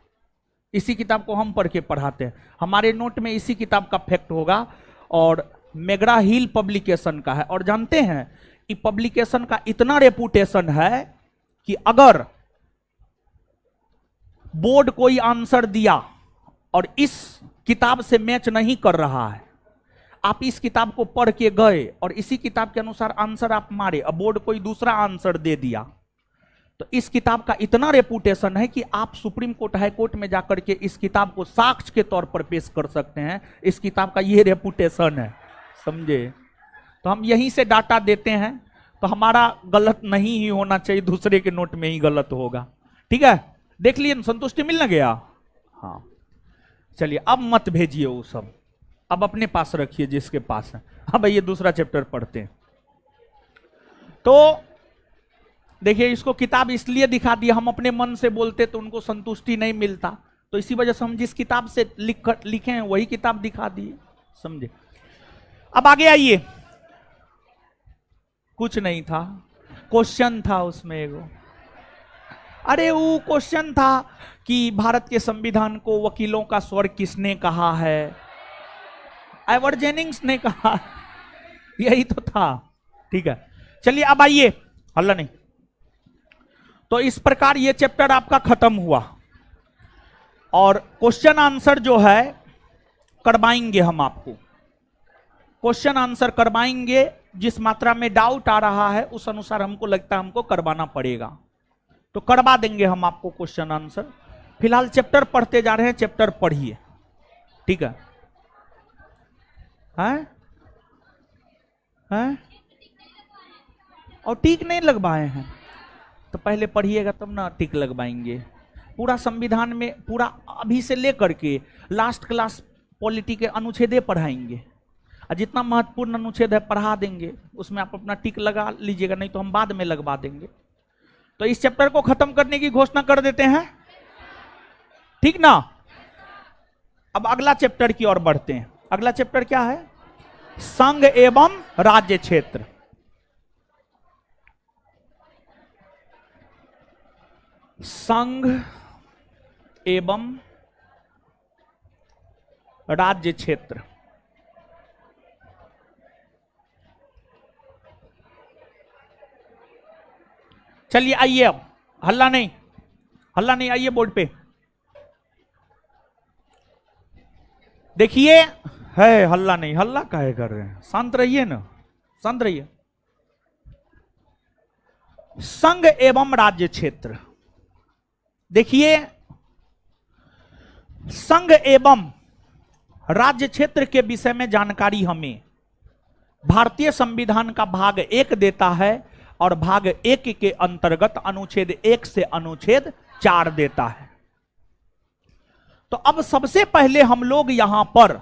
इसी किताब को हम पढ़ के पढ़ाते हैं। हमारे नोट में इसी किताब का फैक्ट होगा, और मेगरा हिल पब्लिकेशन का है। और जानते हैं कि पब्लिकेशन का इतना रेपुटेशन है कि अगर बोर्ड कोई आंसर दिया और इस किताब से मैच नहीं कर रहा है, आप इस किताब को पढ़ के गए और इसी किताब के अनुसार आंसर आप मारे, अब बोर्ड कोई दूसरा आंसर दे दिया, तो इस किताब का इतना रेपुटेशन है कि आप सुप्रीम कोर्ट, हाई कोर्ट में जाकर के इस किताब को साक्ष्य के तौर पर पेश कर सकते हैं। इस किताब का ये रेपुटेशन है, समझे। तो हम यहीं से डाटा देते हैं, तो हमारा गलत नहीं ही होना चाहिए, दूसरे के नोट में ही गलत होगा। ठीक है, देख लिए, संतुष्टि मिल न गया? हाँ चलिए, अब मत भेजिए वो सब, अब अपने पास रखिए जिसके पास है। अब ये दूसरा चैप्टर पढ़ते हैं। तो देखिए, इसको किताब इसलिए दिखा दिया, हम अपने मन से बोलते तो उनको संतुष्टि नहीं मिलता, तो इसी वजह से हम जिस किताब से लिखे हैं वही किताब दिखा दिए, समझे। अब आगे आइए, कुछ नहीं था, क्वेश्चन था उसमें एगो। अरे वो क्वेश्चन था कि भारत के संविधान को वकीलों का स्वर किसने कहा है? एडवर्ड जेनिंग्स ने कहा, यही तो था। ठीक है, चलिए अब आइए, हल्ला नहीं। तो इस प्रकार ये चैप्टर आपका खत्म हुआ, और क्वेश्चन आंसर जो है करवाएंगे हम आपको, क्वेश्चन आंसर करवाएंगे। जिस मात्रा में डाउट आ रहा है उस अनुसार हमको लगता है हमको करवाना पड़ेगा, तो करवा देंगे हम आपको क्वेश्चन आंसर। फिलहाल चैप्टर पढ़ते जा रहे हैं, चैप्टर पढ़िए, ठीक है? हैं? और टिक नहीं लगवाए हैं तो पहले पढ़िएगा तब ना टिक लगवाएंगे। पूरा संविधान में, पूरा अभी से लेकर के लास्ट क्लास पॉलिटी के अनुच्छेदे पढ़ाएंगे, और जितना महत्वपूर्ण अनुच्छेद है पढ़ा देंगे, उसमें आप अपना टिक लगा लीजिएगा, नहीं तो हम बाद में लगवा देंगे। तो इस चैप्टर को खत्म करने की घोषणा कर देते हैं, ठीक ना? अब अगला चैप्टर की ओर बढ़ते हैं। अगला चैप्टर क्या है? संघ एवं राज्य क्षेत्र। संघ एवं राज्य क्षेत्र। चलिए आइए, अब हल्ला नहीं, हल्ला नहीं, आइए बोर्ड पे देखिए। है हल्ला नहीं, हल्ला काहे कर रहे हैं, शांत रहिए ना, शांत रहिए। संघ एवं राज्य क्षेत्र, देखिए संघ एवं राज्य क्षेत्र के विषय में जानकारी हमें भारतीय संविधान का भाग 1 देता है और भाग 1 के अंतर्गत अनुच्छेद 1 से अनुच्छेद 4 देता है। तो अब सबसे पहले हम लोग यहां पर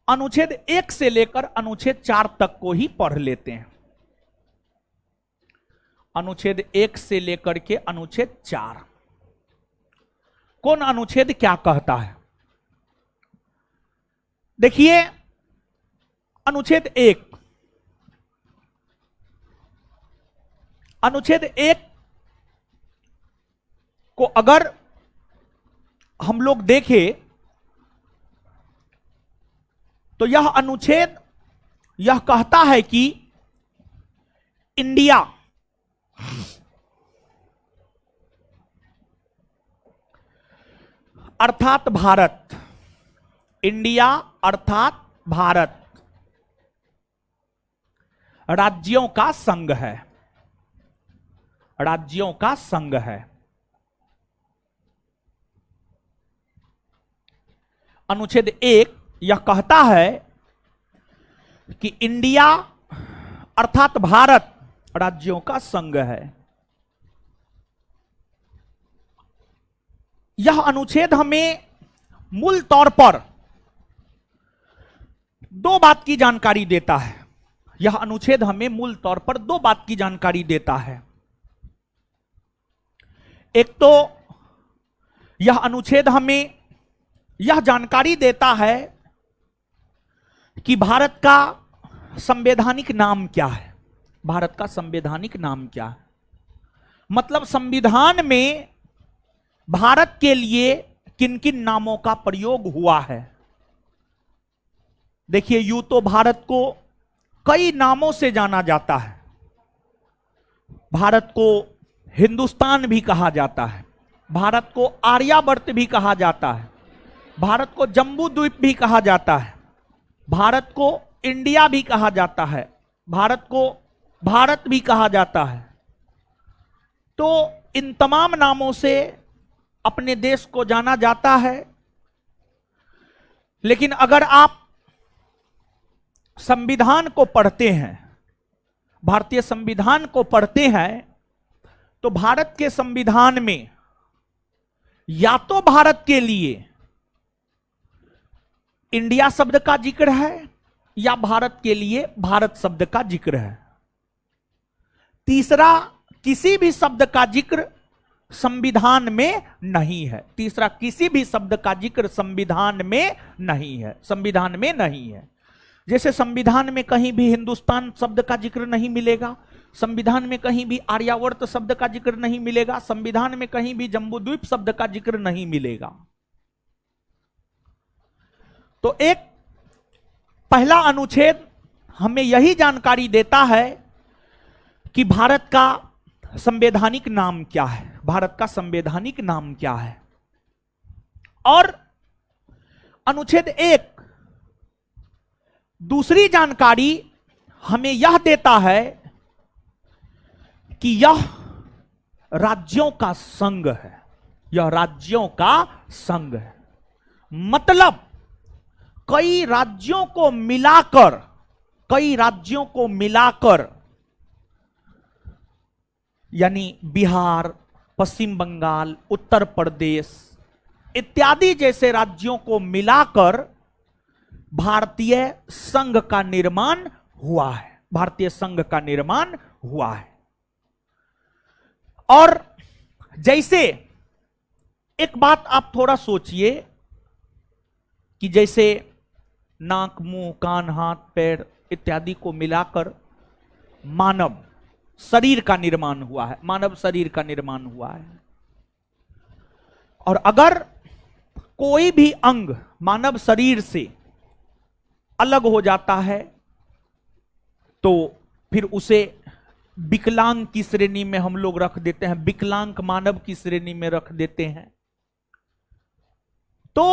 अनुच्छेद 1 से लेकर अनुच्छेद 4 तक को ही पढ़ लेते हैं। अनुच्छेद 1 से लेकर के अनुच्छेद 4, कौन अनुच्छेद क्या कहता है? देखिए अनुच्छेद 1, अनुच्छेद 1 को अगर हम लोग देखें तो यह अनुच्छेद यह कहता है कि इंडिया अर्थात भारत, इंडिया अर्थात भारत राज्यों का संघ है, राज्यों का संघ है। अनुच्छेद 1 यह कहता है कि इंडिया अर्थात भारत राज्यों का संघ है। यह अनुच्छेद हमें मूल तौर पर दो बात की जानकारी देता है। यह अनुच्छेद हमें मूल तौर पर दो बात की जानकारी देता है। एक तो यह अनुच्छेद हमें यह जानकारी देता है कि भारत का संवैधानिक नाम क्या है। भारत का संवैधानिक नाम क्या है, मतलब संविधान में भारत के लिए किन किन नामों का प्रयोग हुआ है। देखिए यूं तो भारत को कई नामों से जाना जाता है। भारत को हिंदुस्तान भी कहा जाता है, भारत को आर्यावर्त भी कहा जाता है, भारत को जम्बू द्वीप भी कहा जाता है, भारत को इंडिया भी कहा जाता है, भारत को भारत भी कहा जाता है। तो इन तमाम नामों से अपने देश को जाना जाता है। लेकिन अगर आप संविधान को पढ़ते हैं, भारतीय संविधान को पढ़ते हैं, तो भारत के संविधान में या तो भारत के लिए इंडिया शब्द का जिक्र है या भारत के लिए भारत शब्द का जिक्र है। तीसरा किसी भी शब्द का जिक्र संविधान में नहीं है। तीसरा किसी भी शब्द का जिक्र संविधान में नहीं है, संविधान में नहीं है। जैसे संविधान में कहीं भी हिंदुस्तान शब्द का जिक्र नहीं मिलेगा, संविधान में कहीं भी आर्यावर्त शब्द का जिक्र नहीं मिलेगा, संविधान में कहीं भी जम्बूद्वीप शब्द का जिक्र नहीं मिलेगा। तो एक पहला अनुच्छेद हमें यही जानकारी देता है कि भारत का संवैधानिक नाम क्या है, भारत का संवैधानिक नाम क्या है। और अनुच्छेद 1 दूसरी जानकारी हमें यह देता है कि यह राज्यों का संघ है, यह राज्यों का संघ है। मतलब कई राज्यों को मिलाकर, कई राज्यों को मिलाकर, यानी बिहार, पश्चिम बंगाल, उत्तर प्रदेश इत्यादि जैसे राज्यों को मिलाकर भारतीय संघ का निर्माण हुआ है, भारतीय संघ का निर्माण हुआ है। और जैसे एक बात आप थोड़ा सोचिए कि जैसे नाक, मुंह, कान, हाथ, पैर इत्यादि को मिलाकर मानव शरीर का निर्माण हुआ है, मानव शरीर का निर्माण हुआ है। और अगर कोई भी अंग मानव शरीर से अलग हो जाता है तो फिर उसे विकलांग की श्रेणी में हम लोग रख देते हैं, विकलांग मानव की श्रेणी में रख देते हैं। तो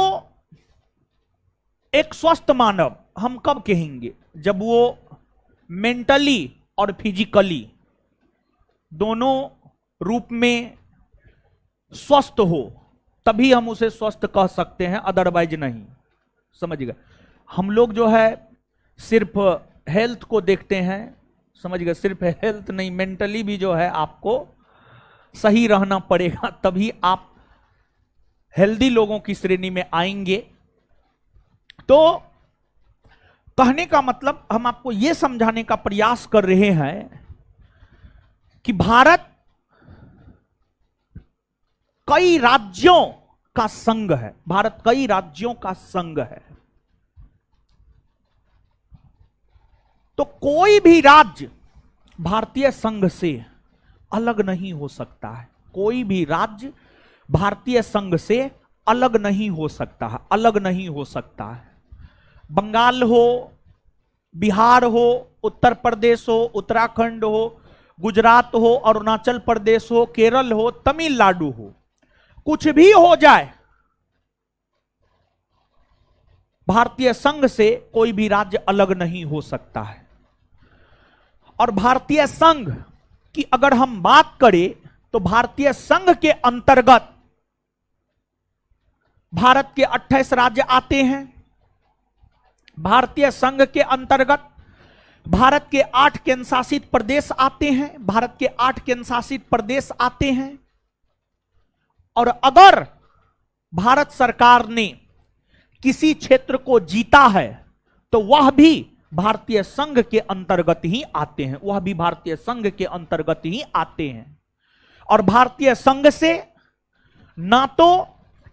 एक स्वस्थ मानव हम कब कहेंगे? जब वो मेंटली और फिजिकली दोनों रूप में स्वस्थ हो, तभी हम उसे स्वस्थ कह सकते हैं, अदरवाइज नहीं। समझ गए? हम लोग जो है सिर्फ हेल्थ को देखते हैं, समझ गए? सिर्फ हेल्थ नहीं, मेंटली भी जो है आपको सही रहना पड़ेगा, तभी आप हेल्दी लोगों की श्रेणी में आएंगे। तो कहने का मतलब हम आपको यह समझाने का प्रयास कर रहे हैं कि भारत कई राज्यों का संघ है, भारत कई राज्यों का संघ है। तो कोई भी राज्य भारतीय संघ से अलग नहीं हो सकता है, कोई भी राज्य भारतीय संघ से अलग नहीं हो सकता है, अलग नहीं हो सकता है। बंगाल हो, बिहार हो, उत्तर प्रदेश हो, उत्तराखंड हो, गुजरात हो, अरुणाचल प्रदेश हो, केरल हो, तमिलनाडु हो, कुछ भी हो जाए, भारतीय संघ से कोई भी राज्य अलग नहीं हो सकता है। और भारतीय संघ की अगर हम बात करें तो भारतीय संघ के अंतर्गत भारत के 28 राज्य आते हैं। भारतीय संघ के अंतर्गत भारत के 8 केंद्र शासित प्रदेश आते हैं, भारत के 8 केंद्र शासित प्रदेश आते हैं। और अगर भारत सरकार ने किसी क्षेत्र को जीता है तो वह भी भारतीय संघ के अंतर्गत ही आते हैं, वह भी भारतीय संघ के अंतर्गत ही आते हैं। और भारतीय संघ से ना तो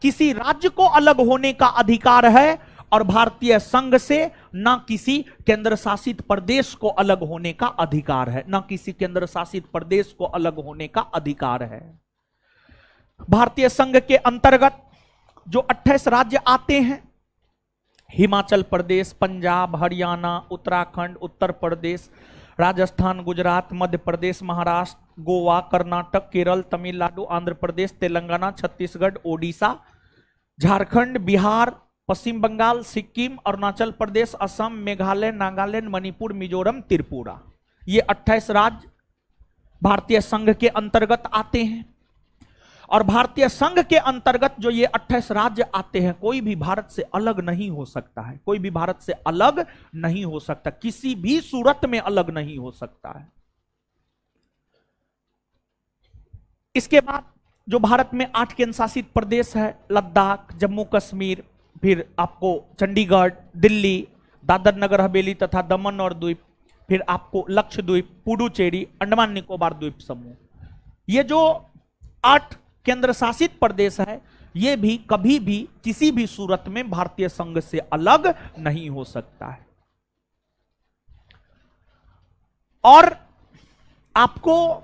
किसी राज्य को अलग होने का अधिकार है और भारतीय संघ से ना किसी केंद्र शासित प्रदेश को अलग होने का अधिकार है, ना किसी केंद्र शासित प्रदेश को अलग होने का अधिकार है। भारतीय संघ के अंतर्गत जो 28 राज्य आते हैं, हिमाचल प्रदेश, पंजाब, हरियाणा, उत्तराखंड, उत्तर प्रदेश, राजस्थान, गुजरात, मध्य प्रदेश, महाराष्ट्र, गोवा, कर्नाटक, केरल, तमिलनाडु, आंध्र प्रदेश, तेलंगाना, छत्तीसगढ़, ओडिशा, झारखंड, बिहार, पश्चिम बंगाल, सिक्किम, अरुणाचल प्रदेश, असम, मेघालय, नागालैंड, मणिपुर, मिजोरम, त्रिपुरा, ये 28 राज्य भारतीय संघ के अंतर्गत आते हैं। और भारतीय संघ के अंतर्गत जो ये 28 राज्य आते हैं, कोई भी भारत से अलग नहीं हो सकता है, कोई भी भारत से अलग नहीं हो सकता, किसी भी सूरत में अलग नहीं हो सकता है। इसके बाद जो भारत में 8 केंद्र शासित प्रदेश है, लद्दाख, जम्मू कश्मीर, फिर आपको चंडीगढ़, दिल्ली, दादर नगर हवेली तथा दमन और द्वीप, फिर आपको लक्षद्वीप, पुडुचेरी, अंडमान निकोबार द्वीप समूह, ये जो 8 केंद्र शासित प्रदेश है, ये भी कभी भी किसी भी सूरत में भारतीय संघ से अलग नहीं हो सकता है। और आपको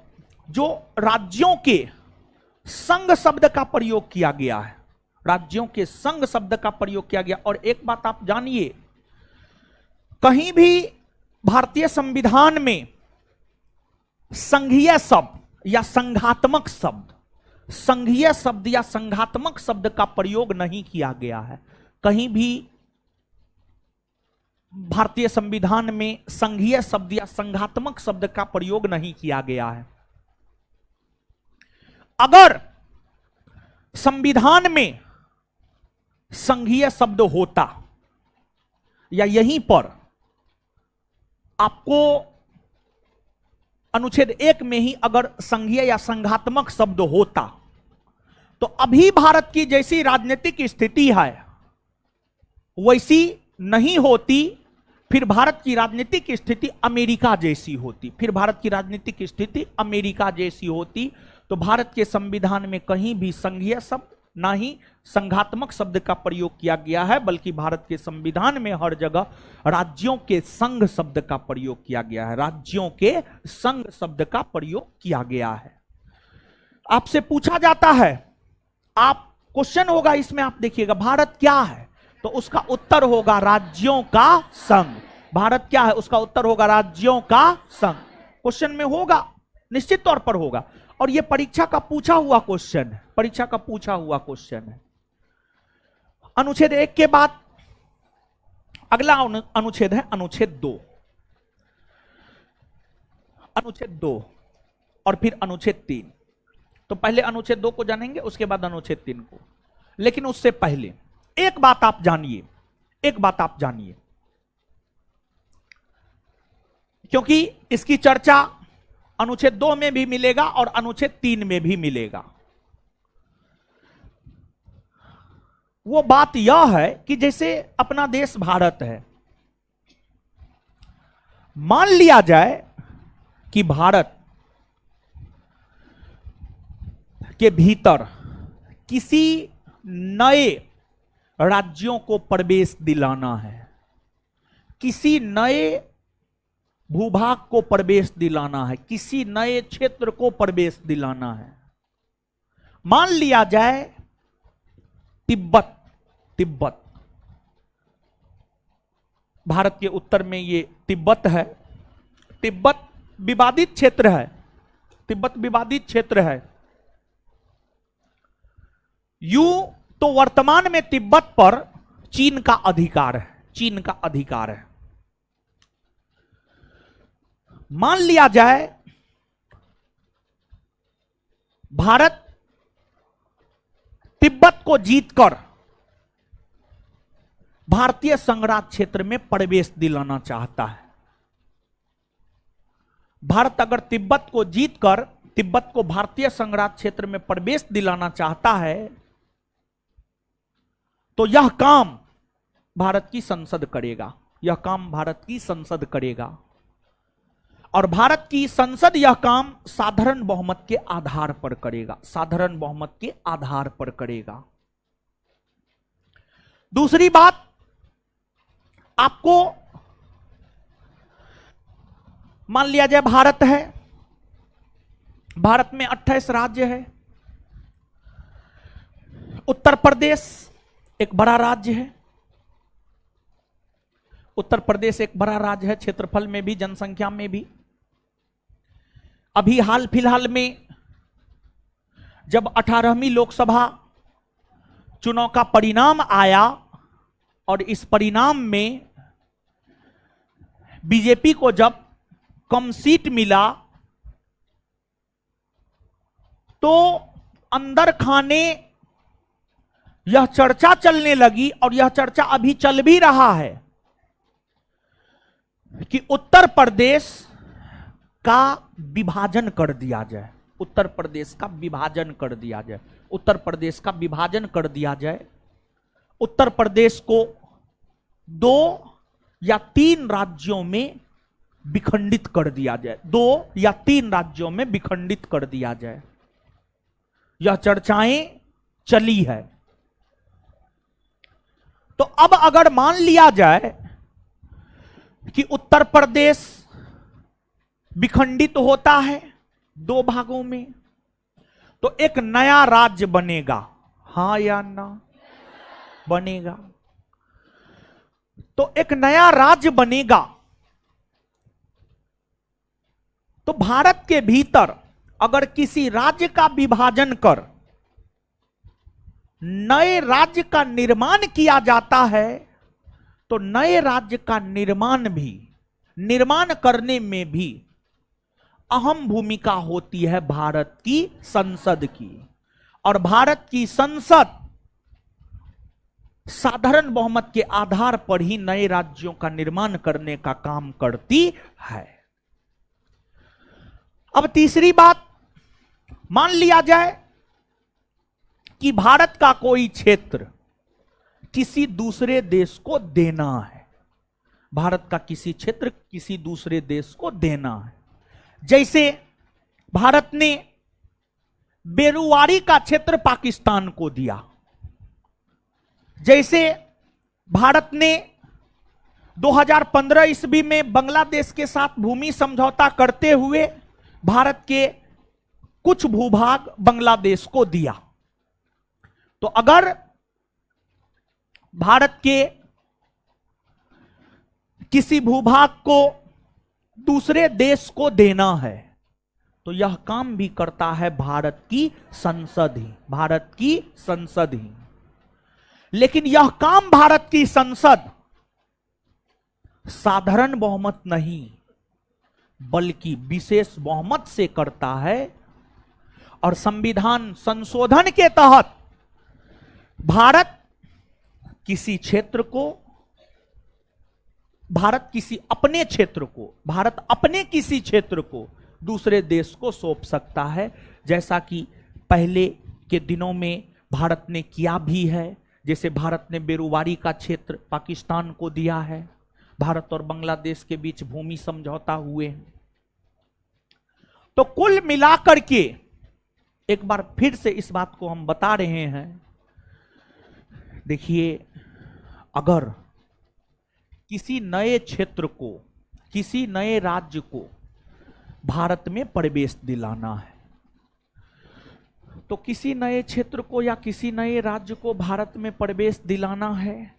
जो राज्यों के संघ शब्द का प्रयोग किया गया है, राज्यों के संघ शब्द का प्रयोग किया गया। और एक बात आप जानिए, कहीं भी भारतीय संविधान में संघीय शब्द या संघात्मक शब्द, संघीय शब्द या संघात्मक शब्द का प्रयोग नहीं किया गया है। कहीं भी भारतीय संविधान में संघीय शब्द या संघात्मक शब्द का प्रयोग नहीं किया गया है। अगर संविधान में संघीय शब्द होता या यहीं पर आपको अनुच्छेद 1 में ही अगर संघीय या संघात्मक शब्द होता तो अभी भारत की जैसी राजनीतिक स्थिति है वैसी नहीं होती, फिर भारत की राजनीतिक स्थिति अमेरिका जैसी होती, फिर भारत की राजनीतिक स्थिति अमेरिका जैसी होती। तो भारत के संविधान में कहीं भी संघीय शब्द ना ही संघात्मक शब्द का प्रयोग किया गया है, बल्कि भारत के संविधान में हर जगह राज्यों के संघ शब्द का प्रयोग किया गया है। राज्यों के संघ शब्द का प्रयोग किया गया है। आपसे पूछा जाता है, आप क्वेश्चन होगा इसमें, आप देखिएगा भारत क्या है, तो उसका उत्तर होगा राज्यों का संघ। भारत क्या है, उसका उत्तर होगा राज्यों का संघ। क्वेश्चन में होगा, निश्चित तौर पर होगा, और यह परीक्षा का पूछा हुआ क्वेश्चन है, परीक्षा का पूछा हुआ क्वेश्चन है। अनुच्छेद 1 के बाद अगला अनुच्छेद है अनुच्छेद 2। अनुच्छेद 2 और फिर अनुच्छेद 3। तो पहले अनुच्छेद 2 को जानेंगे, उसके बाद अनुच्छेद 3 को। लेकिन उससे पहले एक बात आप जानिए, एक बात आप जानिए, क्योंकि इसकी चर्चा अनुच्छेद 2 में भी मिलेगा और अनुच्छेद 3 में भी मिलेगा। वो बात यह है कि जैसे अपना देश भारत है, मान लिया जाए कि भारत के भीतर किसी नए राज्यों को प्रवेश दिलाना है, किसी नए भूभाग को प्रवेश दिलाना है, किसी नए क्षेत्र को प्रवेश दिलाना है। मान लिया जाए तिब्बत, तिब्बत भारत के उत्तर में ये तिब्बत है। तिब्बत विवादित क्षेत्र है, तिब्बत विवादित क्षेत्र है। यूं तो वर्तमान में तिब्बत पर चीन का अधिकार है, चीन का अधिकार है। मान लिया जाए भारत तिब्बत को जीतकर भारतीय संघराज्य क्षेत्र में प्रवेश दिलाना चाहता है। भारत अगर तिब्बत को जीतकर तिब्बत को भारतीय संघराज्य क्षेत्र में प्रवेश दिलाना चाहता है, तो यह काम भारत की संसद करेगा, यह काम भारत की संसद करेगा। और भारत की संसद यह काम साधारण बहुमत के आधार पर करेगा, साधारण बहुमत के आधार पर करेगा। दूसरी बात, आपको मान लिया जाए भारत है, भारत में 28 राज्य है। उत्तर प्रदेश एक बड़ा राज्य है, उत्तर प्रदेश एक बड़ा राज्य है, क्षेत्रफल में भी, जनसंख्या में भी। अभी हाल फिलहाल में जब 18वीं लोकसभा चुनाव का परिणाम आया और इस परिणाम में बीजेपी को जब कम सीट मिला, तो अंदर खाने यह चर्चा चलने लगी, और यह चर्चा अभी चल भी रहा है कि उत्तर प्रदेश का विभाजन कर दिया जाए, उत्तर प्रदेश का विभाजन कर दिया जाए, उत्तर प्रदेश का विभाजन कर दिया जाए। उत्तर प्रदेश को 2 या 3 राज्यों में विखंडित कर दिया जाए, 2 या 3 राज्यों में विखंडित कर दिया जाए। यह चर्चाएं चली है। तो अब अगर मान लिया जाए कि उत्तर प्रदेश विखंडित होता है 2 भागों में, तो एक नया राज्य बनेगा, हां या ना? बनेगा। तो एक नया राज्य बनेगा। तो भारत के भीतर अगर किसी राज्य का विभाजन कर नए राज्य का निर्माण किया जाता है, तो नए राज्य का निर्माण करने में भी अहम भूमिका होती है भारत की संसद की। और भारत की संसद साधारण बहुमत के आधार पर ही नए राज्यों का निर्माण करने का काम करती है। अब तीसरी बात, मान लिया जाए कि भारत का कोई क्षेत्र किसी दूसरे देश को देना है, भारत का किसी क्षेत्र किसी दूसरे देश को देना है। जैसे भारत ने बेरुवारी का क्षेत्र पाकिस्तान को दिया। जैसे भारत ने 2015 ईस्वी में बांग्लादेश के साथ भूमि समझौता करते हुए भारत के कुछ भूभाग बांग्लादेश को दिया। तो अगर भारत के किसी भूभाग को दूसरे देश को देना है तो यह काम भी करता है भारत की संसद ही, भारत की संसद ही। लेकिन यह काम भारत की संसद साधारण बहुमत नहीं बल्कि विशेष बहुमत से करता है। और संविधान संशोधन के तहत भारत किसी क्षेत्र को, भारत अपने किसी क्षेत्र को दूसरे देश को सौंप सकता है, जैसा कि पहले के दिनों में भारत ने किया भी है। जैसे भारत ने बेरुवारी का क्षेत्र पाकिस्तान को दिया है, भारत और बांग्लादेश के बीच भूमि समझौता हुए हैं। तो कुल मिलाकर के एक बार फिर से इस बात को हम बता रहे हैं, देखिए, अगर किसी नए क्षेत्र को, किसी नए राज्य को भारत में प्रवेश दिलाना है तो किसी नए क्षेत्र को या किसी नए राज्य को भारत में प्रवेश दिलाना है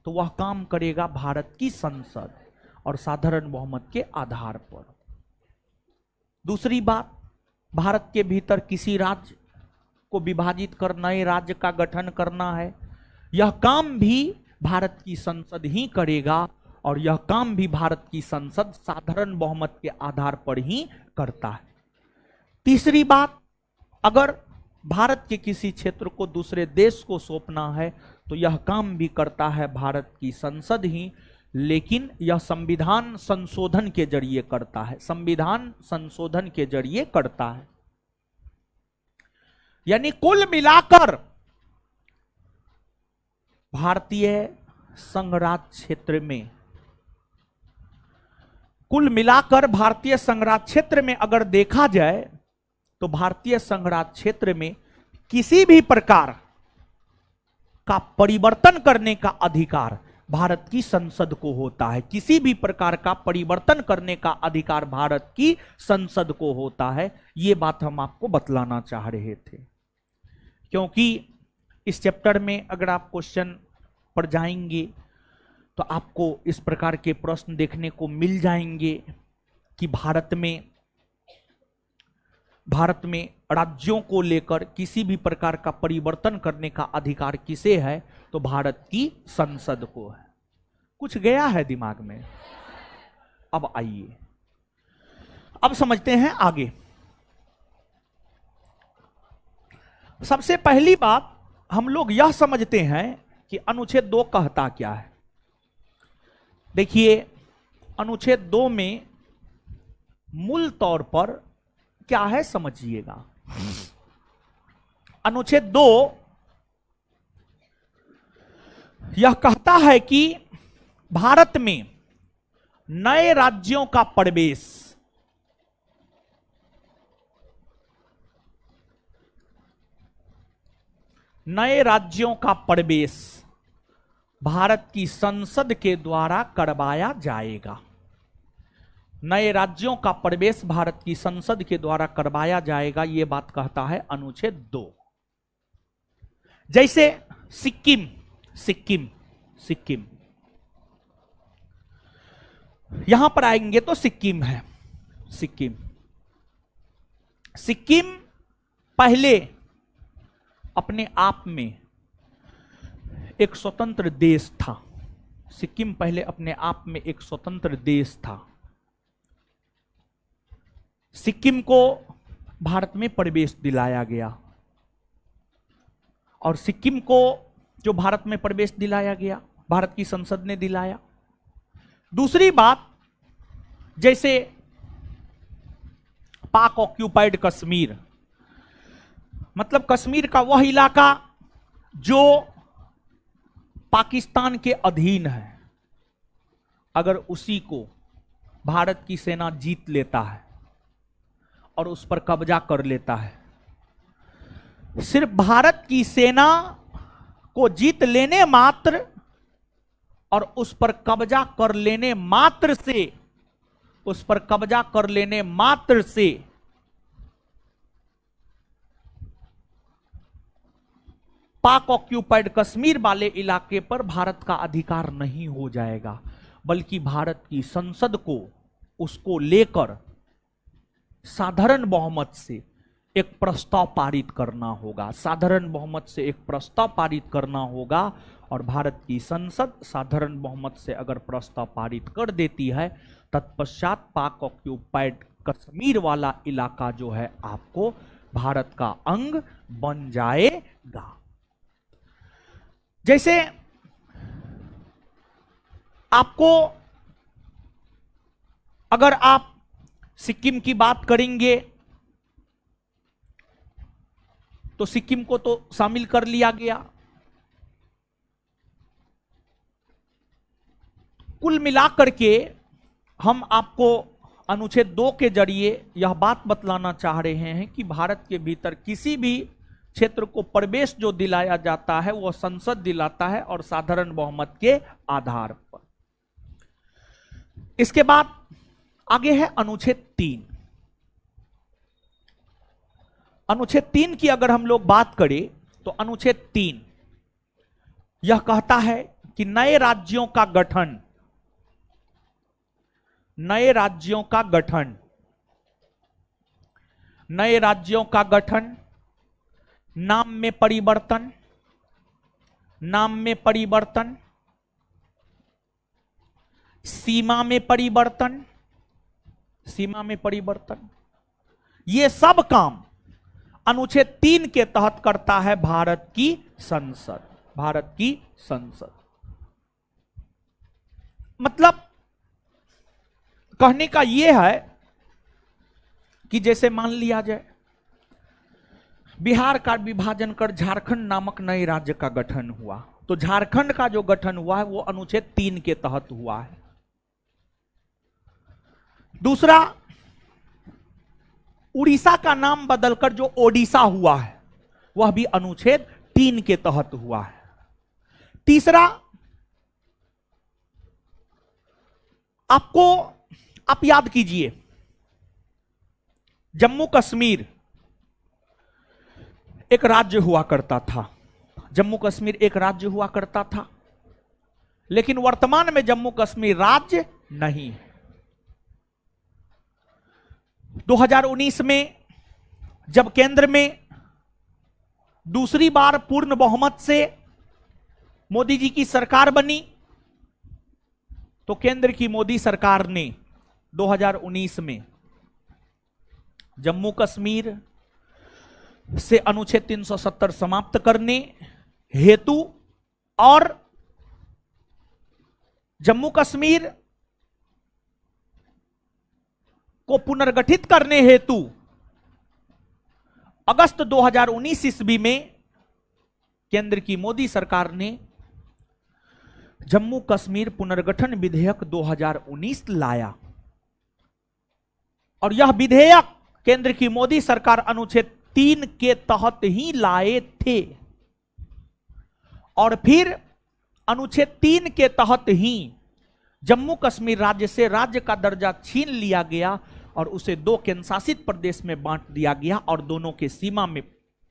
तो वह काम करेगा भारत की संसद और साधारण बहुमत के आधार पर। दूसरी बात, भारत के भीतर किसी राज्य को विभाजित कर नए राज्य का गठन करना है, यह काम भी भारत की संसद ही करेगा और यह काम भी भारत की संसद साधारण बहुमत के आधार पर ही करता है। तीसरी बात, अगर भारत के किसी क्षेत्र को दूसरे देश को सौंपना है तो यह काम भी करता है भारत की संसद ही, लेकिन यह संविधान संशोधन के जरिए करता है, संविधान संशोधन के जरिए करता है। यानी कुल मिलाकर भारतीय संघराज्य क्षेत्र में, कुल मिलाकर भारतीय संघराज्य क्षेत्र में अगर देखा जाए तो भारतीय संघराज्य क्षेत्र में किसी भी प्रकार का परिवर्तन करने का अधिकार भारत की संसद को होता है। किसी भी प्रकार का परिवर्तन करने का अधिकार भारत की संसद को होता है। ये बात हम आपको बतलाना चाह रहे थे, क्योंकि इस चैप्टर में अगर आप क्वेश्चन पर जाएंगे तो आपको इस प्रकार के प्रश्न देखने को मिल जाएंगे कि भारत में राज्यों को लेकर किसी भी प्रकार का परिवर्तन करने का अधिकार किसे है, तो भारत की संसद को है। कुछ गया है दिमाग में? अब आइए, अब समझते हैं आगे। सबसे पहली बात हम लोग यह समझते हैं कि अनुच्छेद 2 कहता क्या है। देखिए, अनुच्छेद 2 में मूल तौर पर क्या है समझिएगा। अनुच्छेद 2 यह कहता है कि भारत में नए राज्यों का प्रवेश भारत की संसद के द्वारा करवाया जाएगा। नए राज्यों का प्रवेश भारत की संसद के द्वारा करवाया जाएगा, यह बात कहता है अनुच्छेद 2। जैसे सिक्किम यहां पर आएंगे तो सिक्किम है। सिक्किम पहले अपने आप में एक स्वतंत्र देश था। सिक्किम पहले अपने आप में एक स्वतंत्र देश था। सिक्किम को भारत में प्रवेश दिलाया गया और सिक्किम को जो भारत में प्रवेश दिलाया गया, भारत की संसद ने दिलाया। दूसरी बात, जैसे पाक ऑक्यूपाइड कश्मीर, मतलब कश्मीर का वह इलाका जो पाकिस्तान के अधीन है, अगर उसी को भारत की सेना जीत लेता है और उस पर कब्जा कर लेता है सिर्फ भारत की सेना को जीत लेने मात्र और उस पर कब्जा कर लेने मात्र से, उस पर कब्जा कर लेने मात्र से पाक ऑक्यूपाइड कश्मीर वाले इलाके पर भारत का अधिकार नहीं हो जाएगा, बल्कि भारत की संसद को उसको लेकर साधारण बहुमत से एक प्रस्ताव पारित करना होगा, साधारण बहुमत से एक प्रस्ताव पारित करना होगा। और भारत की संसद साधारण बहुमत से अगर प्रस्ताव पारित कर देती है, तत्पश्चात पाक ऑक्यूपाइड कश्मीर वाला इलाका जो है आपको भारत का अंग बन जाएगा। जैसे आपको अगर आप सिक्किम की बात करेंगे तो सिक्किम को तो शामिल कर लिया गया। कुल मिलाकर के हम आपको अनुच्छेद 2 के जरिए यह बात बतलाना चाह रहे हैं कि भारत के भीतर किसी भी क्षेत्र को प्रवेश जो दिलाया जाता है वह संसद दिलाता है और साधारण बहुमत के आधार पर। इसके बाद आगे है अनुच्छेद 3। अनुच्छेद 3 की अगर हम लोग बात करें तो अनुच्छेद 3 यह कहता है कि नए राज्यों का गठन, नए राज्यों का गठन, नए राज्यों का गठन, नाम में परिवर्तन, नाम में परिवर्तन, सीमा में परिवर्तन, सीमा में परिवर्तन, ये सब काम अनुच्छेद 3 के तहत करता है भारत की संसद, भारत की संसद। मतलब कहने का यह है कि जैसे मान लिया जाए बिहार का विभाजन कर झारखंड नामक नए राज्य का गठन हुआ, तो झारखंड का जो गठन हुआ है वो अनुच्छेद 3 के तहत हुआ है। दूसरा, उड़ीसा का नाम बदलकर जो ओडिशा हुआ है वह भी अनुच्छेद 3 के तहत हुआ है। तीसरा, आप याद कीजिए जम्मू कश्मीर एक राज्य हुआ करता था, जम्मू कश्मीर एक राज्य हुआ करता था, लेकिन वर्तमान में जम्मू कश्मीर राज्य नहीं है। 2019 में जब केंद्र में दूसरी बार पूर्ण बहुमत से मोदी जी की सरकार बनी, तो केंद्र की मोदी सरकार ने 2019 में जम्मू कश्मीर से अनुच्छेद 370 समाप्त करने हेतु और जम्मू कश्मीर को पुनर्गठित करने हेतु अगस्त 2019 ईस्वी में केंद्र की मोदी सरकार ने जम्मू कश्मीर पुनर्गठन विधेयक 2019 लाया। और यह विधेयक केंद्र की मोदी सरकार अनुच्छेद 3 के तहत ही लाए थे, और फिर अनुच्छेद 3 के तहत ही जम्मू कश्मीर राज्य से राज्य का दर्जा छीन लिया गया और उसे 2 केंद्र शासित प्रदेश में बांट दिया गया और दोनों के सीमा में,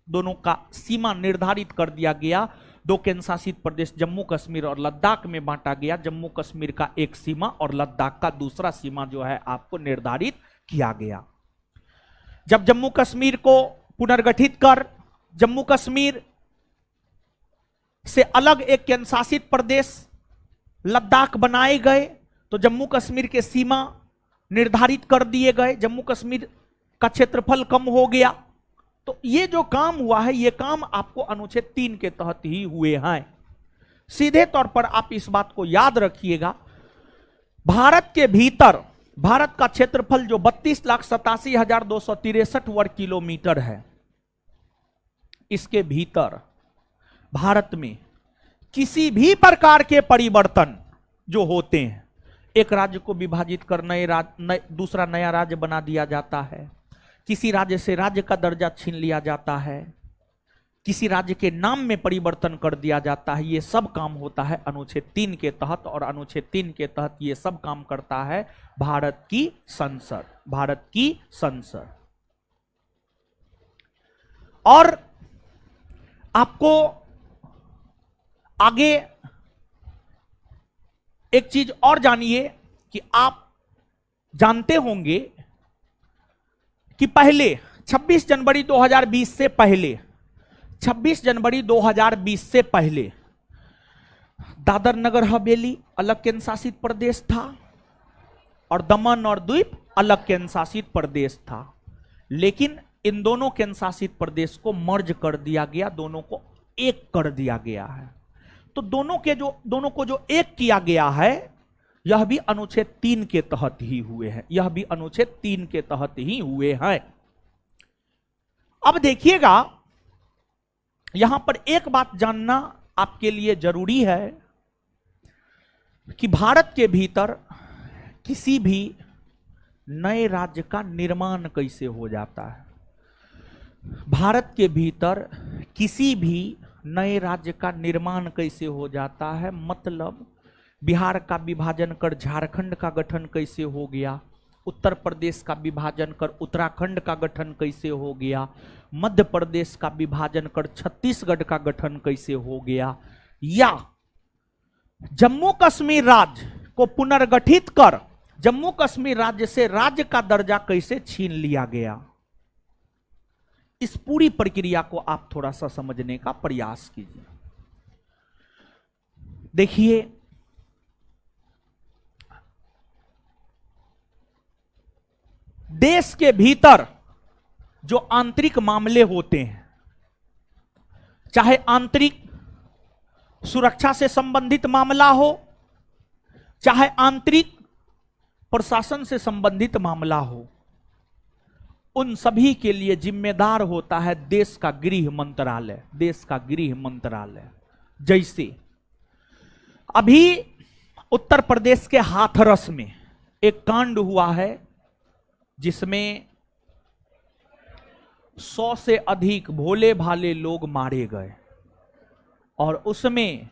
दोनों का सीमा निर्धारित कर दिया गया। 2 केंद्र शासित प्रदेश जम्मू कश्मीर और लद्दाख में बांटा गया। जम्मू कश्मीर का एक सीमा और लद्दाख का दूसरा सीमा जो है आपको निर्धारित किया गया। जब जम्मू कश्मीर को पुनर्गठित कर जम्मू कश्मीर से अलग एक केंद्र शासित प्रदेश लद्दाख बनाए गए, तो जम्मू कश्मीर के सीमा निर्धारित कर दिए गए, जम्मू कश्मीर का क्षेत्रफल कम हो गया। तो ये जो काम हुआ है, ये काम आपको अनुच्छेद 3 के तहत ही हुए हैं। सीधे तौर पर आप इस बात को याद रखिएगा, भारत के भीतर भारत का क्षेत्रफल जो 32,87,263 वर्ग किलोमीटर है, इसके भीतर भारत में किसी भी प्रकार के परिवर्तन जो होते हैं, एक राज्य को विभाजित कर दूसरा नया राज्य बना दिया जाता है, किसी राज्य से राज्य का दर्जा छीन लिया जाता है, किसी राज्य के नाम में परिवर्तन कर दिया जाता है, ये सब काम होता है अनुच्छेद 3 के तहत। और अनुच्छेद 3 के तहत ये सब काम करता है भारत की संसद, भारत की संसद। और आपको आगे एक चीज और जानिए कि आप जानते होंगे कि पहले 26 जनवरी 2020 से पहले, 26 जनवरी 2020 से पहले दादर नगर हवेली अलग केंद्र शासित प्रदेश था और दमन और द्वीप अलग केंद्र शासित प्रदेश था। लेकिन इन दोनों केंद्र शासित प्रदेश को मर्ज कर दिया गया, दोनों को एक कर दिया गया है। तो दोनों को जो एक किया गया है, यह भी अनुच्छेद 3 के तहत ही हुए हैं, यह भी अनुच्छेद 3 के तहत ही हुए हैं। अब देखिएगा, यहां पर एक बात जानना आपके लिए जरूरी है कि भारत के भीतर किसी भी नए राज्य का निर्माण कैसे हो जाता है। भारत के भीतर किसी भी नए राज्य का निर्माण कैसे हो जाता है, मतलब बिहार का विभाजन कर झारखंड का गठन कैसे हो गया, उत्तर प्रदेश का विभाजन कर उत्तराखंड का गठन कैसे हो गया, मध्य प्रदेश का विभाजन कर छत्तीसगढ़ का गठन कैसे हो गया, या जम्मू कश्मीर राज्य को पुनर्गठित कर जम्मू कश्मीर राज्य से राज्य का दर्जा कैसे छीन लिया गया। इस पूरी प्रक्रिया को आप थोड़ा सा समझने का प्रयास कीजिए। देखिए, देश के भीतर जो आंतरिक मामले होते हैं, चाहे आंतरिक सुरक्षा से संबंधित मामला हो, चाहे आंतरिक प्रशासन से संबंधित मामला हो, उन सभी के लिए जिम्मेदार होता है देश का गृह मंत्रालय, देश का गृह मंत्रालय। जैसे अभी उत्तर प्रदेश के हाथरस में एक कांड हुआ है जिसमें 100 से अधिक भोले भाले लोग मारे गए, और उसमें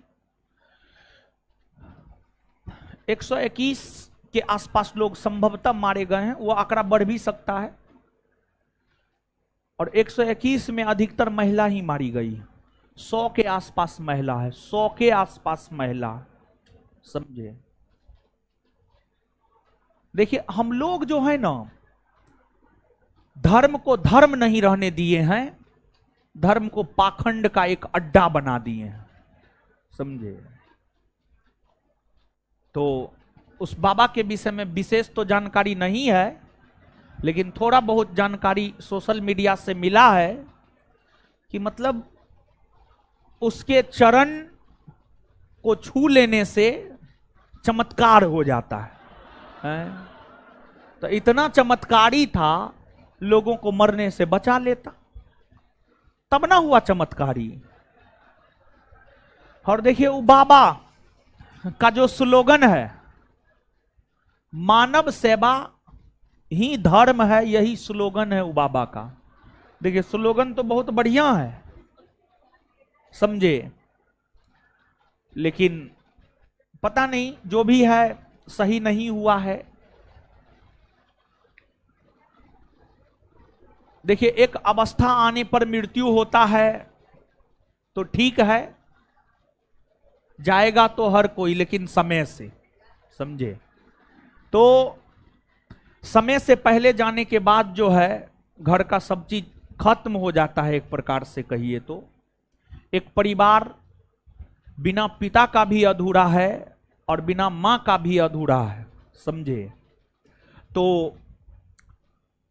121 के आसपास लोग संभवतः मारे गए हैं, वो आंकड़ा बढ़ भी सकता है। और 121 में अधिकतर महिला ही मारी गई, 100 के आसपास महिला है, 100 के आसपास महिला, समझे। देखिए, हम लोग जो है ना, धर्म को धर्म नहीं रहने दिए हैं, धर्म को पाखंड का एक अड्डा बना दिए हैं, समझे। तो उस बाबा के विषय में विशेष तो जानकारी नहीं है, लेकिन थोड़ा बहुत जानकारी सोशल मीडिया से मिला है कि मतलब उसके चरण को छू लेने से चमत्कार हो जाता है। तो इतना चमत्कारी था, लोगों को मरने से बचा लेता, तब ना हुआ चमत्कारी। और देखिए, वो बाबा का जो स्लोगन है, मानव सेवा ही धर्म है, यही स्लोगन है वो बाबा का। देखिए, स्लोगन तो बहुत बढ़िया है, समझे, लेकिन पता नहीं जो भी है सही नहीं हुआ है। देखिए, एक अवस्था आने पर मृत्यु होता है तो ठीक है, जाएगा तो हर कोई, लेकिन समय से, समझे। तो समय से पहले जाने के बाद जो है घर का सब चीज खत्म हो जाता है, एक प्रकार से कहिए तो। एक परिवार बिना पिता का भी अधूरा है और बिना मां का भी अधूरा है, समझे। तो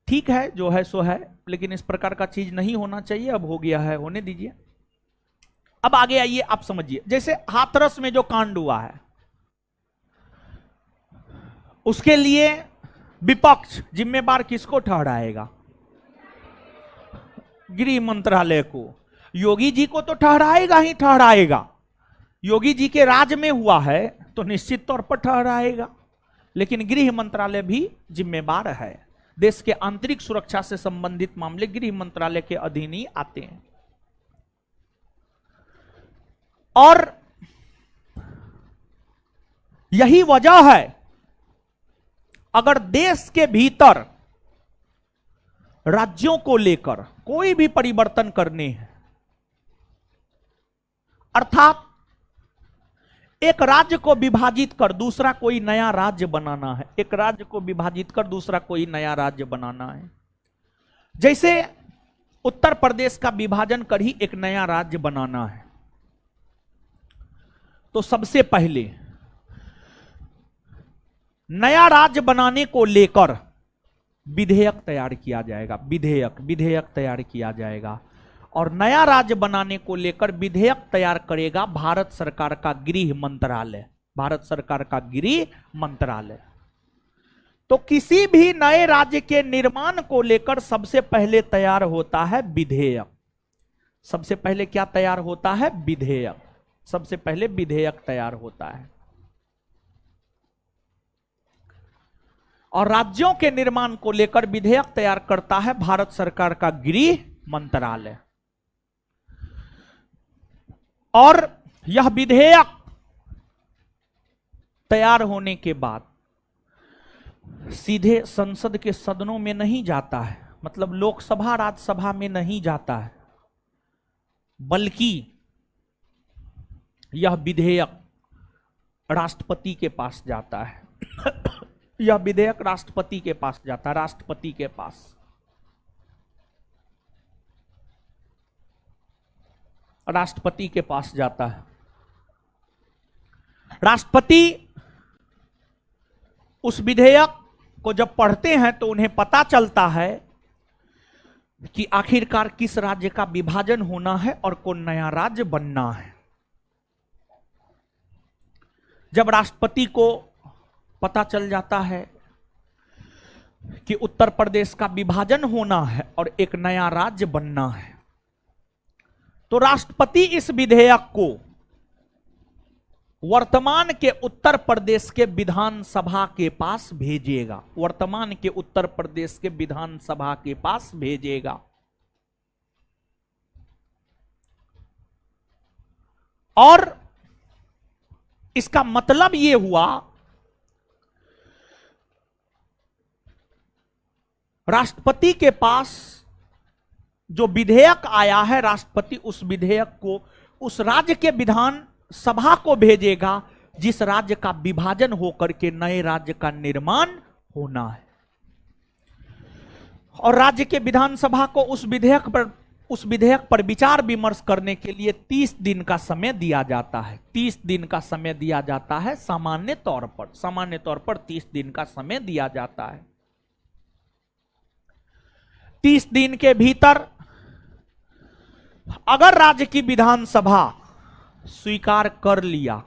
ठीक है, जो है सो है, लेकिन इस प्रकार का चीज नहीं होना चाहिए। अब हो गया है, होने दीजिए। अब आगे आइए, आप समझिए। जैसे हाथरस में जो कांड हुआ है, उसके लिए विपक्ष जिम्मेवार किसको ठहराएगा? गृह मंत्रालय को। योगी जी को तो ठहराएगा ही ठहराएगा, योगी जी के राज में हुआ है तो निश्चित तौर पर ठहराएगा। लेकिन गृह मंत्रालय भी जिम्मेवार है, देश के आंतरिक सुरक्षा से संबंधित मामले गृह मंत्रालय के अधीन ही आते हैं। और यही वजह है, अगर देश के भीतर राज्यों को लेकर कोई भी परिवर्तन करने हैं, अर्थात एक राज्य को विभाजित कर दूसरा कोई नया राज्य बनाना है, एक राज्य को विभाजित कर दूसरा कोई नया राज्य बनाना है, जैसे उत्तर प्रदेश का विभाजन कर ही एक नया राज्य बनाना है, तो सबसे पहले नया राज्य बनाने को लेकर विधेयक तैयार किया जाएगा। विधेयक तैयार किया जाएगा और नया राज्य बनाने को लेकर विधेयक तैयार करेगा भारत सरकार का गृह मंत्रालय। भारत सरकार का गृह मंत्रालय। तो किसी भी नए राज्य के निर्माण को लेकर सबसे पहले तैयार होता है विधेयक। सबसे पहले क्या तैयार होता है? विधेयक। सबसे पहले विधेयक तैयार होता है और राज्यों के निर्माण को लेकर विधेयक तैयार करता है भारत सरकार का गृह मंत्रालय। और यह विधेयक तैयार होने के बाद सीधे संसद के सदनों में नहीं जाता है, मतलब लोकसभा राज्यसभा में नहीं जाता है, बल्कि यह विधेयक राष्ट्रपति के पास जाता है। यह विधेयक राष्ट्रपति के पास जाता है, राष्ट्रपति के पास। राष्ट्रपति के पास जाता है। राष्ट्रपति उस विधेयक को जब पढ़ते हैं तो उन्हें पता चलता है कि आखिरकार किस राज्य का विभाजन होना है और कौन नया राज्य बनना है। जब राष्ट्रपति को पता चल जाता है कि उत्तर प्रदेश का विभाजन होना है और एक नया राज्य बनना है, तो राष्ट्रपति इस विधेयक को वर्तमान के उत्तर प्रदेश के विधानसभा के पास भेजेगा। वर्तमान के उत्तर प्रदेश के विधानसभा के पास भेजेगा और इसका मतलब यह हुआ राष्ट्रपति के पास जो विधेयक आया है, राष्ट्रपति उस विधेयक को उस राज्य के विधान सभा को भेजेगा जिस राज्य का विभाजन होकर के नए राज्य का निर्माण होना है। और राज्य के विधानसभा को उस विधेयक पर विचार विमर्श करने के लिए 30 दिन का समय दिया जाता है। 30 दिन का समय दिया जाता है सामान्य तौर पर 30 दिन का समय दिया जाता है। 30 दिन के भीतर अगर राज्य की विधानसभा स्वीकार कर लिया,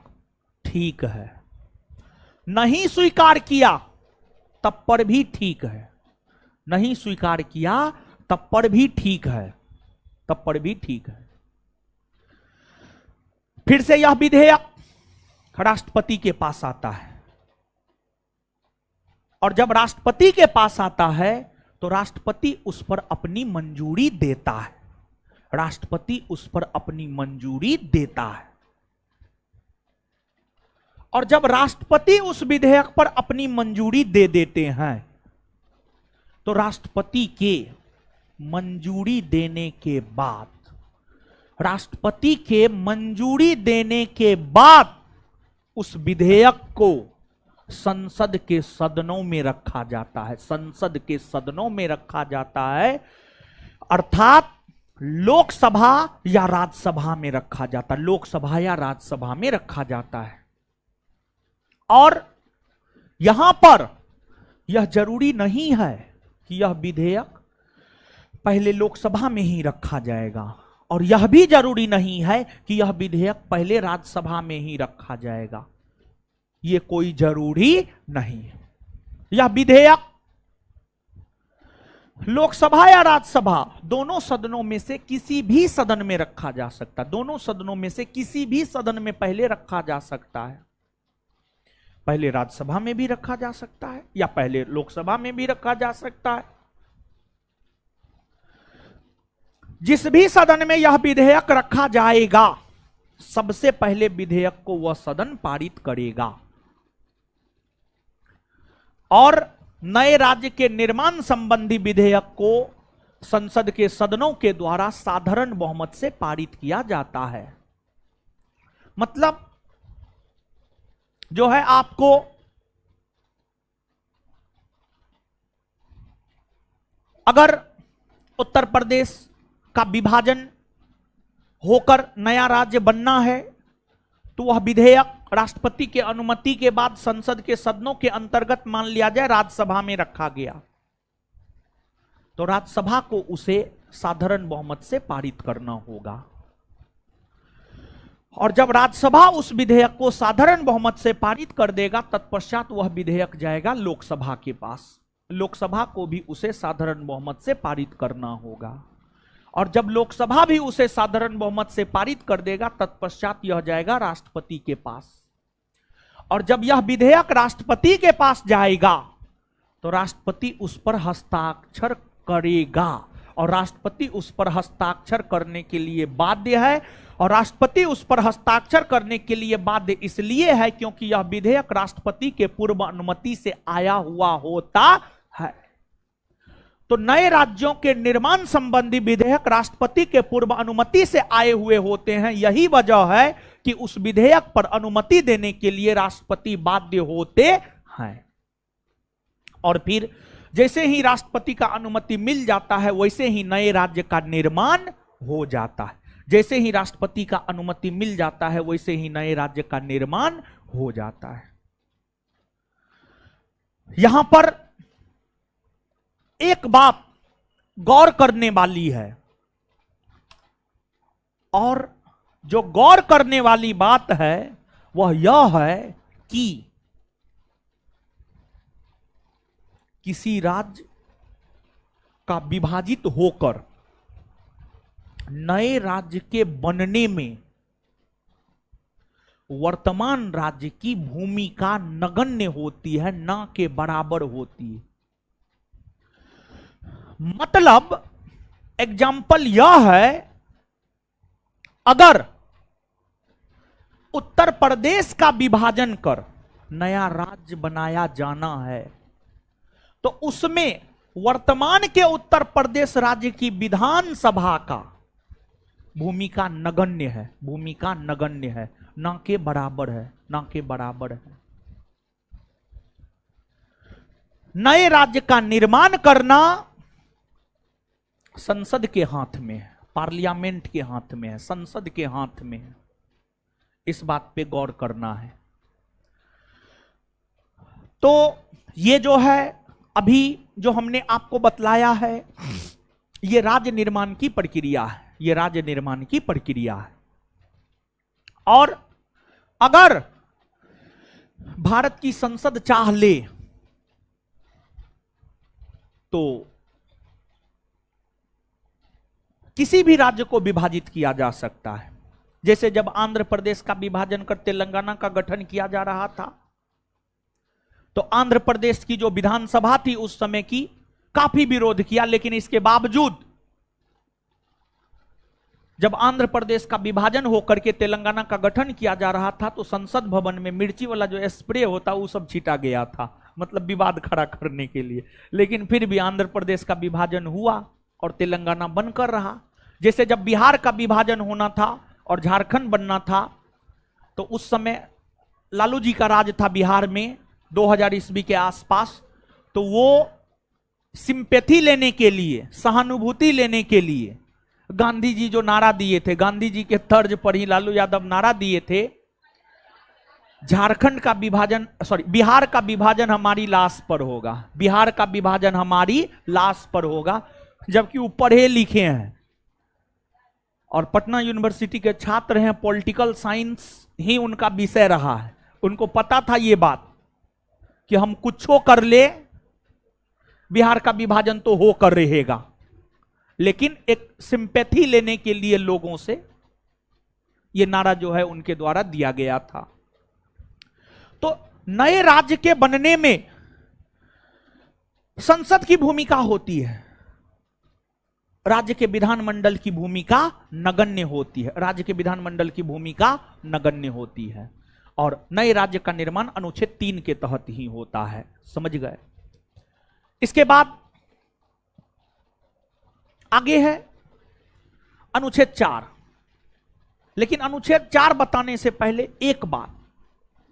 ठीक है, नहीं स्वीकार किया तब पर भी ठीक है, नहीं स्वीकार किया तब पर भी ठीक है, तब पर भी ठीक है। फिर से यह विधेयक राष्ट्रपति के पास आता है और जब राष्ट्रपति के पास आता है तो राष्ट्रपति उस पर अपनी मंजूरी देता है। राष्ट्रपति उस पर अपनी मंजूरी देता है और जब राष्ट्रपति उस विधेयक पर अपनी मंजूरी दे देते हैं तो राष्ट्रपति के मंजूरी देने के बाद, राष्ट्रपति के मंजूरी देने के बाद उस विधेयक को संसद के सदनों में रखा जाता है। संसद के सदनों में रखा जाता है, अर्थात लोकसभा या राज्यसभा में रखा जाता है। लोकसभा या राज्यसभा में रखा जाता है और यहां पर यह जरूरी नहीं है कि यह विधेयक पहले लोकसभा में ही रखा जाएगा और यह भी जरूरी नहीं है कि यह विधेयक पहले राज्यसभा में ही रखा जाएगा। यह कोई जरूरी नहीं है। यह विधेयक लोकसभा या राज्यसभा दोनों सदनों में से किसी भी सदन में रखा जा सकता है। दोनों सदनों में से किसी भी सदन में पहले रखा जा सकता है। पहले राज्यसभा में भी रखा जा सकता है या पहले लोकसभा में भी रखा जा सकता है। जिस भी सदन में यह विधेयक रखा जाएगा, सबसे पहले विधेयक को वह सदन पारित करेगा और नए राज्य के निर्माण संबंधी विधेयक को संसद के सदनों के द्वारा साधारण बहुमत से पारित किया जाता है। मतलब जो है आपको अगर उत्तर प्रदेश का विभाजन होकर नया राज्य बनना है तो वह विधेयक राष्ट्रपति के अनुमति के बाद संसद के सदनों के अंतर्गत मान लिया जाए राज्यसभा में रखा गया तो राज्यसभा को उसे साधारण बहुमत से पारित करना होगा और जब राज्यसभा उस विधेयक को साधारण बहुमत से पारित कर देगा तत्पश्चात वह विधेयक जाएगा लोकसभा के पास। लोकसभा को भी उसे साधारण बहुमत से पारित करना होगा और जब लोकसभा भी उसे साधारण बहुमत से पारित कर देगा तत्पश्चात यह जाएगा राष्ट्रपति के पास और जब यह विधेयक राष्ट्रपति के पास जाएगा तो राष्ट्रपति उस पर हस्ताक्षर करेगा और राष्ट्रपति उस पर हस्ताक्षर करने के लिए बाध्य है और राष्ट्रपति उस पर हस्ताक्षर करने के लिए बाध्य इसलिए है क्योंकि यह विधेयक राष्ट्रपति के पूर्व अनुमति से आया हुआ होता है। तो नए राज्यों के निर्माण संबंधी विधेयक राष्ट्रपति के पूर्व अनुमति से आए हुए होते हैं। यही वजह है कि उस विधेयक पर अनुमति देने के लिए राष्ट्रपति बाध्य होते हैं और फिर जैसे ही राष्ट्रपति का अनुमति मिल जाता है वैसे ही नए राज्य का निर्माण हो जाता है। जैसे ही राष्ट्रपति का अनुमति मिल जाता है वैसे ही नए राज्य का निर्माण हो जाता है। यहां पर एक बात गौर करने वाली है और जो गौर करने वाली बात है वह यह है कि किसी राज्य का विभाजित होकर नए राज्य के बनने में वर्तमान राज्य की भूमिका नगण्य होती है, ना के बराबर होती है। मतलब एग्जाम्पल यह है, अगर उत्तर प्रदेश का विभाजन कर नया राज्य बनाया जाना है तो उसमें वर्तमान के उत्तर प्रदेश राज्य की विधानसभा का भूमिका नगण्य है, भूमिका नगण्य है, ना के बराबर है, ना के बराबर है। नए राज्य का निर्माण करना संसद के हाथ में है, पार्लियामेंट के हाथ में है, संसद के हाथ में है। इस बात पे गौर करना है। तो ये जो है अभी जो हमने आपको बतलाया है ये राज्य निर्माण की प्रक्रिया है, ये राज्य निर्माण की प्रक्रिया है। और अगर भारत की संसद चाह ले तो किसी भी राज्य को विभाजित किया जा सकता है। जैसे जब आंध्र प्रदेश का विभाजन कर तेलंगाना का गठन किया जा रहा था तो आंध्र प्रदेश की जो विधानसभा थी उस समय की काफी विरोध किया, लेकिन इसके बावजूद जब आंध्र प्रदेश का विभाजन होकर के तेलंगाना का गठन किया जा रहा था तो संसद भवन में मिर्ची वाला जो स्प्रे होता वो सब छीटा गया था, मतलब विवाद खड़ा करने के लिए। लेकिन फिर भी आंध्र प्रदेश का विभाजन हुआ और तेलंगाना बनकर रहा। जैसे जब बिहार का विभाजन होना था और झारखंड बनना था तो उस समय लालू जी का राज था बिहार में 2000 ईस्वी के आसपास, तो वो सिंपैथी लेने के लिए, सहानुभूति लेने के लिए गांधी जी जो नारा दिए थे, गांधी जी के तर्ज पर ही लालू यादव नारा दिए थे, झारखंड का विभाजन, बिहार का विभाजन हमारी लाश पर होगा, बिहार का विभाजन हमारी लाश पर होगा। जबकि वो पढ़े लिखे हैं और पटना यूनिवर्सिटी के छात्र हैं, पॉलिटिकल साइंस ही उनका विषय रहा है। उनको पता था ये बात कि हम कुछो कर ले बिहार का विभाजन तो हो कर रहेगा, लेकिन एक सिंपैथी लेने के लिए लोगों से यह नारा जो है उनके द्वारा दिया गया था। तो नए राज्य के बनने में संसद की भूमिका होती है राज्य के विधानमंडल की भूमिका नगण्य होती है, राज्य के विधानमंडल की भूमिका नगण्य होती है। और नए राज्य का निर्माण अनुच्छेद 3 के तहत ही होता है। समझ गए? इसके बाद आगे है अनुच्छेद 4। लेकिन अनुच्छेद 4 बताने से पहले एक बात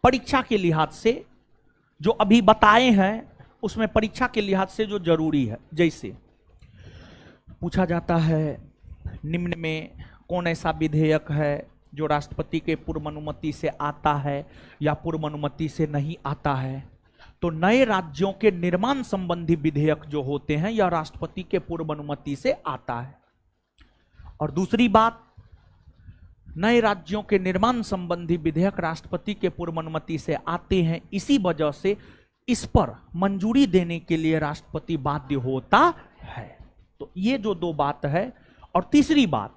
परीक्षा के लिहाज से जो अभी बताए हैं उसमें परीक्षा के लिहाज से जो जरूरी है, जैसे पूछा जाता है निम्न में कौन ऐसा विधेयक है जो राष्ट्रपति के पूर्व अनुमति से आता है या पूर्व अनुमति से नहीं आता है, तो नए राज्यों के निर्माण संबंधी विधेयक जो होते हैं यह राष्ट्रपति के पूर्व अनुमति से आता है। और दूसरी बात, नए राज्यों के निर्माण संबंधी विधेयक राष्ट्रपति के पूर्व अनुमति से आते हैं, इसी वजह से इस पर मंजूरी देने के लिए राष्ट्रपति बाध्य होता है। तो ये जो दो बात है। और तीसरी बात,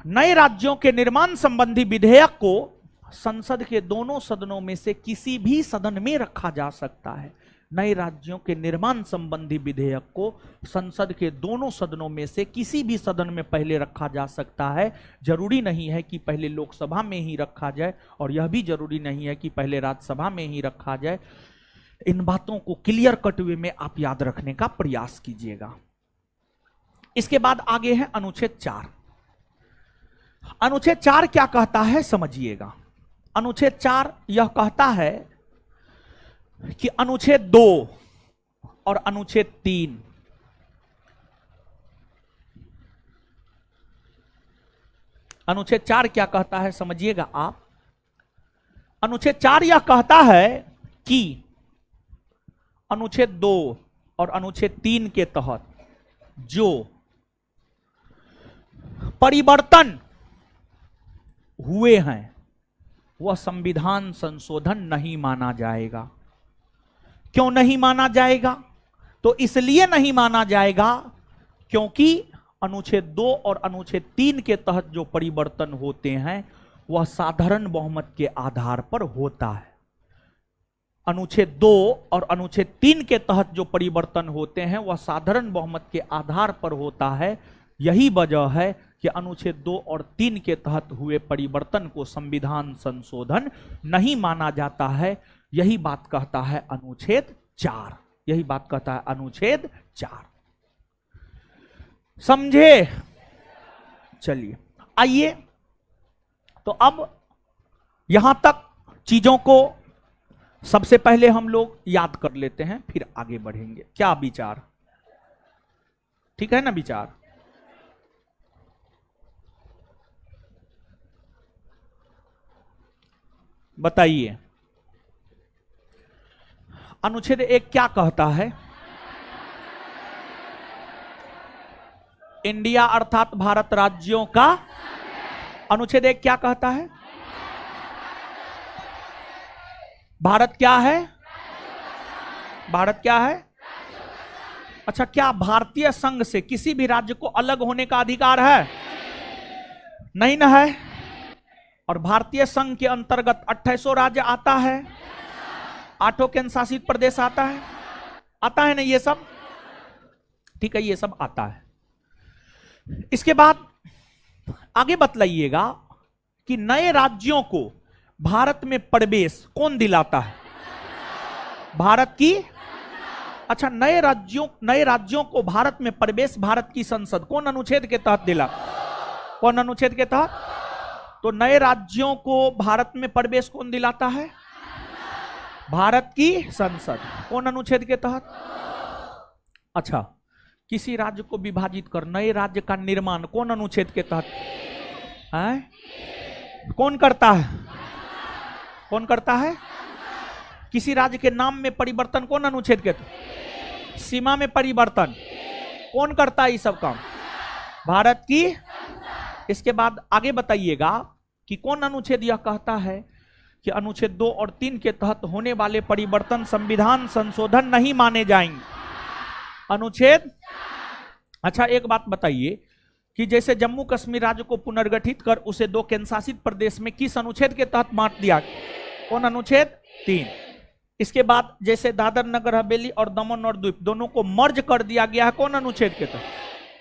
नए राज्यों के निर्माण संबंधी विधेयक को संसद के दोनों सदनों में से किसी भी सदन में रखा जा सकता है। नए राज्यों के निर्माण संबंधी विधेयक को संसद के दोनों सदनों में से किसी भी सदन में पहले रखा जा सकता है। जरूरी नहीं है कि पहले लोकसभा में ही रखा जाए और यह भी जरूरी नहीं है कि पहले राज्यसभा में ही रखा जाए। इन बातों को क्लियर कट वे में आप याद रखने का प्रयास कीजिएगा। इसके बाद आगे है अनुच्छेद 4। अनुच्छेद 4 क्या कहता है समझिएगा। अनुच्छेद 4 यह कहता है कि अनुच्छेद 2 और अनुच्छेद 3 अनुच्छेद 4 क्या कहता है समझिएगा आप। अनुच्छेद 4 यह कहता है कि अनुच्छेद 2 और अनुच्छेद 3 के तहत जो परिवर्तन हुए हैं वह संविधान संशोधन नहीं माना जाएगा। क्यों नहीं माना जाएगा? तो इसलिए नहीं माना जाएगा क्योंकि अनुच्छेद 2 और अनुच्छेद 3 के तहत जो परिवर्तन होते हैं वह साधारण बहुमत के आधार पर होता है। अनुच्छेद 2 और अनुच्छेद 3 के तहत जो परिवर्तन होते हैं वह साधारण बहुमत के आधार पर होता है। यही वजह है कि अनुच्छेद 2 और 3 के तहत हुए परिवर्तन को संविधान संशोधन नहीं माना जाता है। यही बात कहता है अनुच्छेद 4। यही बात कहता है अनुच्छेद 4। समझे? चलिए आइए, तो अब यहां तक चीजों को सबसे पहले हम लोग याद कर लेते हैं, फिर आगे बढ़ेंगे। क्या विचार? ठीक है ना विचार? बताइए अनुच्छेद 1 क्या कहता है? इंडिया अर्थात भारत राज्यों का। अनुच्छेद 1 क्या कहता है? भारत क्या है? भारत क्या है? अच्छा, क्या भारतीय संघ से किसी भी राज्य को अलग होने का अधिकार है? नहीं ना है। और भारतीय संघ के अंतर्गत 2800 राज्य आता है, 8 केंद्र शासित प्रदेश आता है। आता है ना ये सब? ठीक है, ये सब आता है। इसके बाद आगे बतलाइएगा कि नए राज्यों को भारत में प्रवेश कौन दिलाता है? भारत की। अच्छा, नए राज्यों को भारत में प्रवेश भारत की संसद कौन अनुच्छेद के तहत दिला? कौन अनुच्छेद के तहत? तो नए राज्यों को भारत में प्रवेश कौन दिलाता है? भारत की संसद। कौन अनुच्छेद के तहत? अच्छा, किसी राज्य को विभाजित कर नए राज्य का निर्माण कौन अनुच्छेद के तहत है? कौन करता है? कौन करता है? किसी राज्य के नाम में परिवर्तन कौन अनुच्छेद के तहत? सीमा में परिवर्तन कौन करता है? ये सब काम भारत की। इसके बाद आगे बताइएगा कि कौन अनुच्छेद यह कहता है कि अनुच्छेद 2 और 3 के तहत होने वाले परिवर्तन संविधान संशोधन नहीं माने जाएंगे? अनुच्छेद। अच्छा, एक बात बताइए कि जैसे जम्मू कश्मीर राज्य को पुनर्गठित कर उसे 2 केंद्र शासित प्रदेश में किस अनुच्छेद के तहत बांट दिया? कौन अनुच्छेद? 3। इसके बाद जैसे दादर नगर हवेली और दमन और द्वीप दोनों को मर्ज कर दिया गया है, कौन अनुच्छेद के तहत?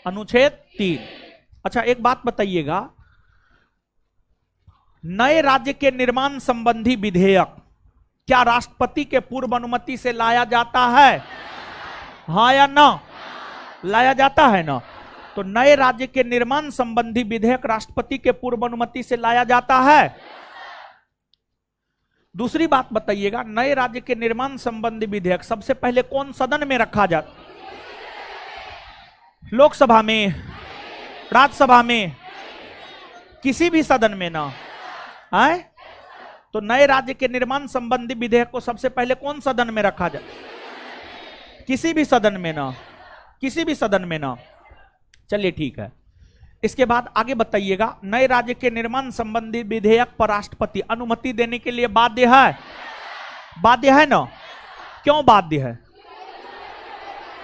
अनुच्छेद 3। अच्छा एक बात बताइएगा, नए राज्य के निर्माण संबंधी विधेयक क्या राष्ट्रपति के पूर्व अनुमति से लाया जाता है? हाँ या ना? लाया जाता है ना? तो नए राज्य के निर्माण संबंधी विधेयक राष्ट्रपति के पूर्व अनुमति से लाया जाता है। दूसरी बात बताइएगा, नए राज्य के निर्माण संबंधी विधेयक सबसे पहले कौन सदन में रखा जाता? लोकसभा में, राज्यसभा में, किसी भी सदन में ना आए? तो नए राज्य के निर्माण संबंधी विधेयक को सबसे पहले कौन सदन में रखा जाए? किसी भी सदन में ना, किसी भी सदन में ना। चलिए ठीक है। इसके बाद आगे बताइएगा, नए राज्य के निर्माण संबंधी विधेयक पर राष्ट्रपति अनुमति देने के लिए बाध्य है? बाध्य है ना? क्यों बाध्य है?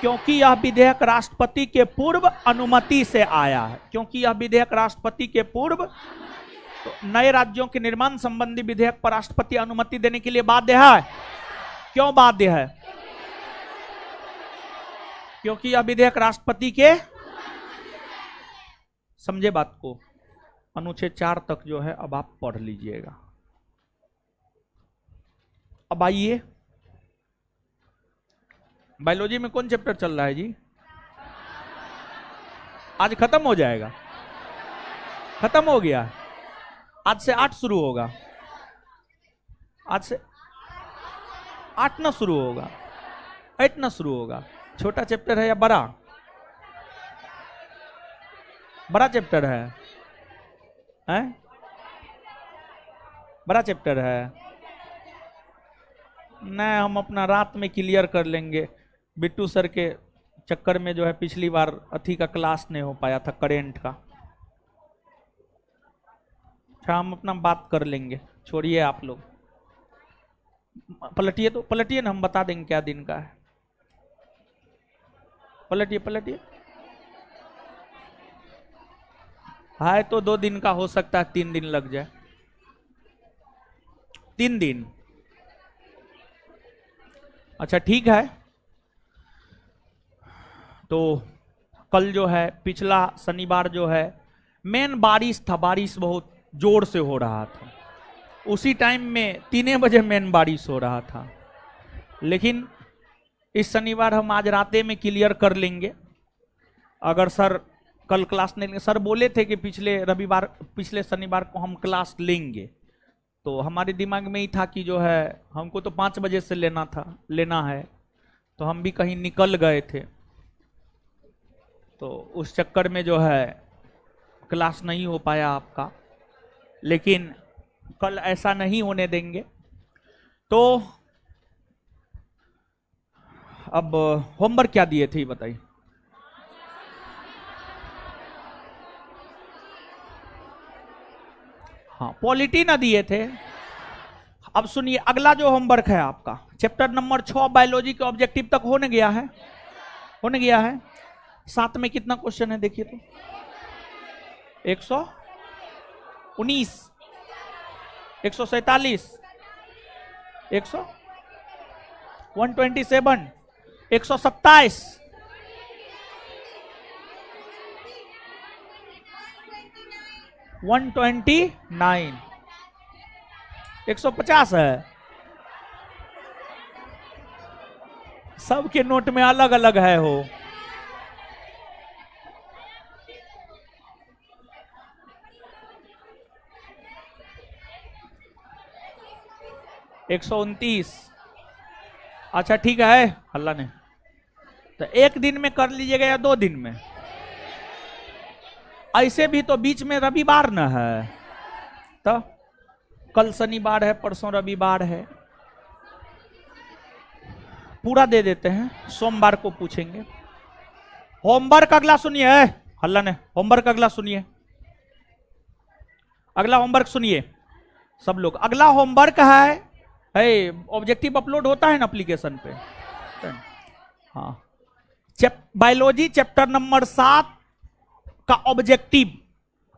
क्योंकि यह विधेयक राष्ट्रपति के पूर्व अनुमति से आया है। क्योंकि यह विधेयक राष्ट्रपति के पूर्व, तो नए राज्यों के निर्माण संबंधी विधेयक पर राष्ट्रपति अनुमति देने के लिए बाध्य है। क्यों बाध्य है? क्योंकि यह विधेयक राष्ट्रपति के, समझे बात को? अनुच्छेद 4 तक जो है अब आप पढ़ लीजिएगा। अब आइए, बायोलॉजी में कौन चैप्टर चल रहा है जी? आज खत्म हो जाएगा? खत्म हो गया? आज से 8 शुरू होगा। आज से 8 ना शुरू होगा, 8 ना शुरू होगा। छोटा चैप्टर है या बड़ा? बड़ा चैप्टर है, हैं? बड़ा चैप्टर है। नहीं, हम अपना रात में क्लियर कर लेंगे। बिट्टू सर के चक्कर में जो है पिछली बार अथी का क्लास नहीं हो पाया था, करेंट का। अच्छा हम अपना बात कर लेंगे, छोड़िए आप लोग। पलटिए तो पलटिए ना, हम बता देंगे क्या दिन का है। पलटिए पलटिए। है तो 2 दिन का, हो सकता है 3 दिन लग जाए। 3 दिन। अच्छा ठीक है। तो कल जो है, पिछला शनिवार जो है मेन बारिश था, बारिश बहुत जोर से हो रहा था। उसी टाइम में 3 बजे मेन बारिश हो रहा था। लेकिन इस शनिवार हम आज राते में क्लियर कर लेंगे। अगर सर कल क्लास नहीं लेंगे, सर बोले थे कि पिछले शनिवार को हम क्लास लेंगे, तो हमारे दिमाग में ही था कि जो है हमको तो 5 बजे से लेना है, तो हम भी कहीं निकल गए थे। तो उस चक्कर में जो है क्लास नहीं हो पाया आपका। लेकिन कल ऐसा नहीं होने देंगे। तो अब होमवर्क क्या दिए थे बताइए? हाँ, पॉलिटी ना दिए थे। अब सुनिए, अगला जो होमवर्क है आपका चैप्टर नंबर 6 बायोलॉजी के ऑब्जेक्टिव तक होने गया है, होने गया है। 7 में कितना क्वेश्चन है देखिए तो? 119, 147, 127, 127, 129, 150 है। सबके नोट में अलग अलग है हो। एक 129। अच्छा ठीक है, अल्लाह ने तो 1 दिन में कर लीजिएगा या 2 दिन में? ऐसे भी तो बीच में रविवार न है, तो कल शनिवार है, परसों रविवार है। पूरा दे देते हैं, सोमवार को पूछेंगे। होमवर्क अगला सुनिए, अल्लाह ने होमवर्क अगला सुनिए, अगला होमवर्क सुनिए सब लोग। अगला होमवर्क है ऑब्जेक्टिव अपलोड होता है ना एप्लीकेशन पे। हाँ, बायोलॉजी चैप्टर नंबर 7 का ऑब्जेक्टिव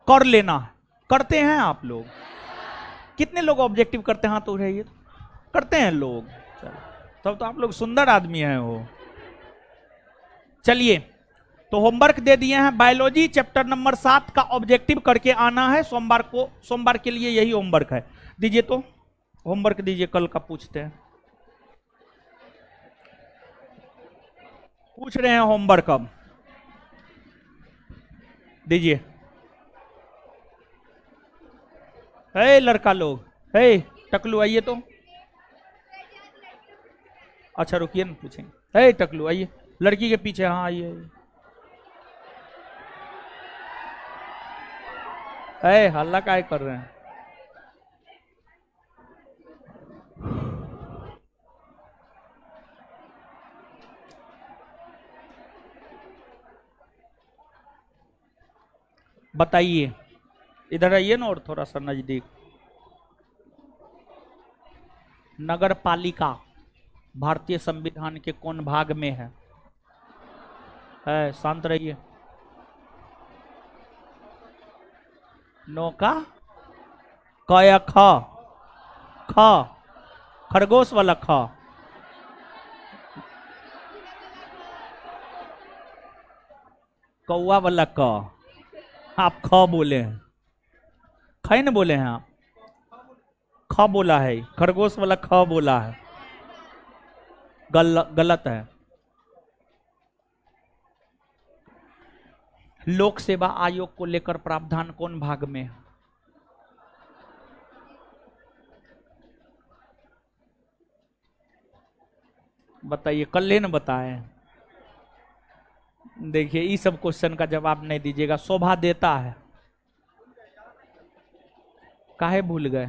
कर लेना है। करते हैं आप लोग? कितने लोग ऑब्जेक्टिव करते हैं? हाथ उठाइए। करते हैं लोग? चलो, तब तो आप लोग सुंदर आदमी हैं हो। चलिए, तो होमवर्क दे दिए हैं, बायोलॉजी चैप्टर नंबर 7 का ऑब्जेक्टिव करके आना है सोमवार को। सोमवार के लिए यही होमवर्क है। दीजिए तो होमवर्क दीजिए, कल का पूछते हैं। पूछ रहे हैं होमवर्क अब, दीजिए। हे लड़का लोग, हे टकलू आइए तो। अच्छा रुकिए ना पूछेंगे। हे टकलू आइए, लड़की के पीछे, हाँ आइए। हे हल्ला काय कर रहे हैं? बताइए, इधर आइए ना और थोड़ा सा नजदीक। नगर पालिका भारतीय संविधान के कौन भाग में है? शांत रहिए। नौका क या ख? ख, खरगोश वाला ख। कौआ वाला क। आप ख बोले हैं, ख न बोले हैं आप, ख बोला है, खरगोश वाला ख बोला है। गलत है। लोक सेवा आयोग को लेकर प्रावधान कौन भाग में है? बताइए, कल न बताए। देखिए, इस सब क्वेश्चन का जवाब नहीं दीजिएगा, शोभा देता है। काहे भूल गए?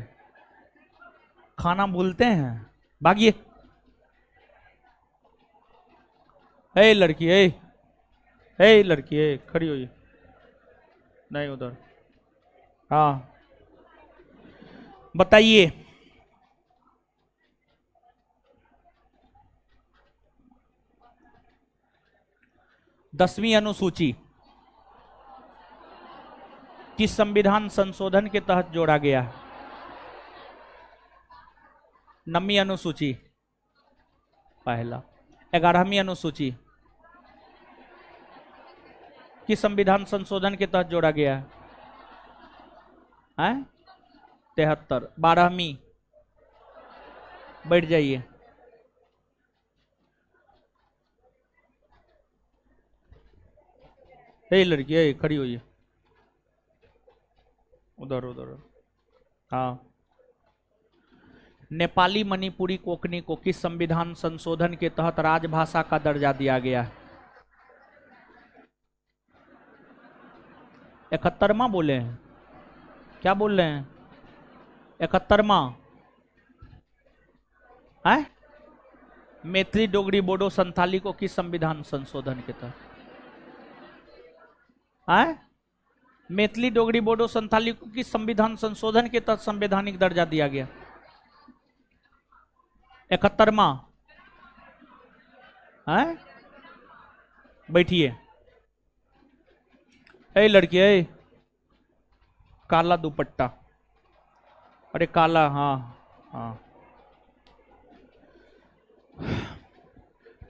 खाना भूलते हैं? भागिए। ए लड़की, ए लड़की, खड़ी होइए। नहीं उधर, हाँ बताइए। दसवीं अनुसूची किस संविधान संशोधन के तहत जोड़ा गया है? नवीं अनुसूची पहला। 11वीं अनुसूची किस संविधान संशोधन के तहत जोड़ा गया है? 73। 12वीं, बैठ जाइए। हे लड़की, खड़ी हुई है। उधर उधर, हाँ। नेपाली मणिपुरी कोंकणी को किस संविधान संशोधन के तहत राजभाषा का दर्जा दिया गया है? 71वां बोले हैं? क्या बोल रहे हैं? 71वां है? मैथिली डोगरी बोडो संथाली को किस संविधान संशोधन के तहत है? मैथिली डोगरी बोडो संथाली को किस संविधान संशोधन के तहत संवैधानिक दर्जा दिया गया? 71वां है? बैठिए। ए लड़की, काला दुपट्टा, अरे काला, हाँ हाँ।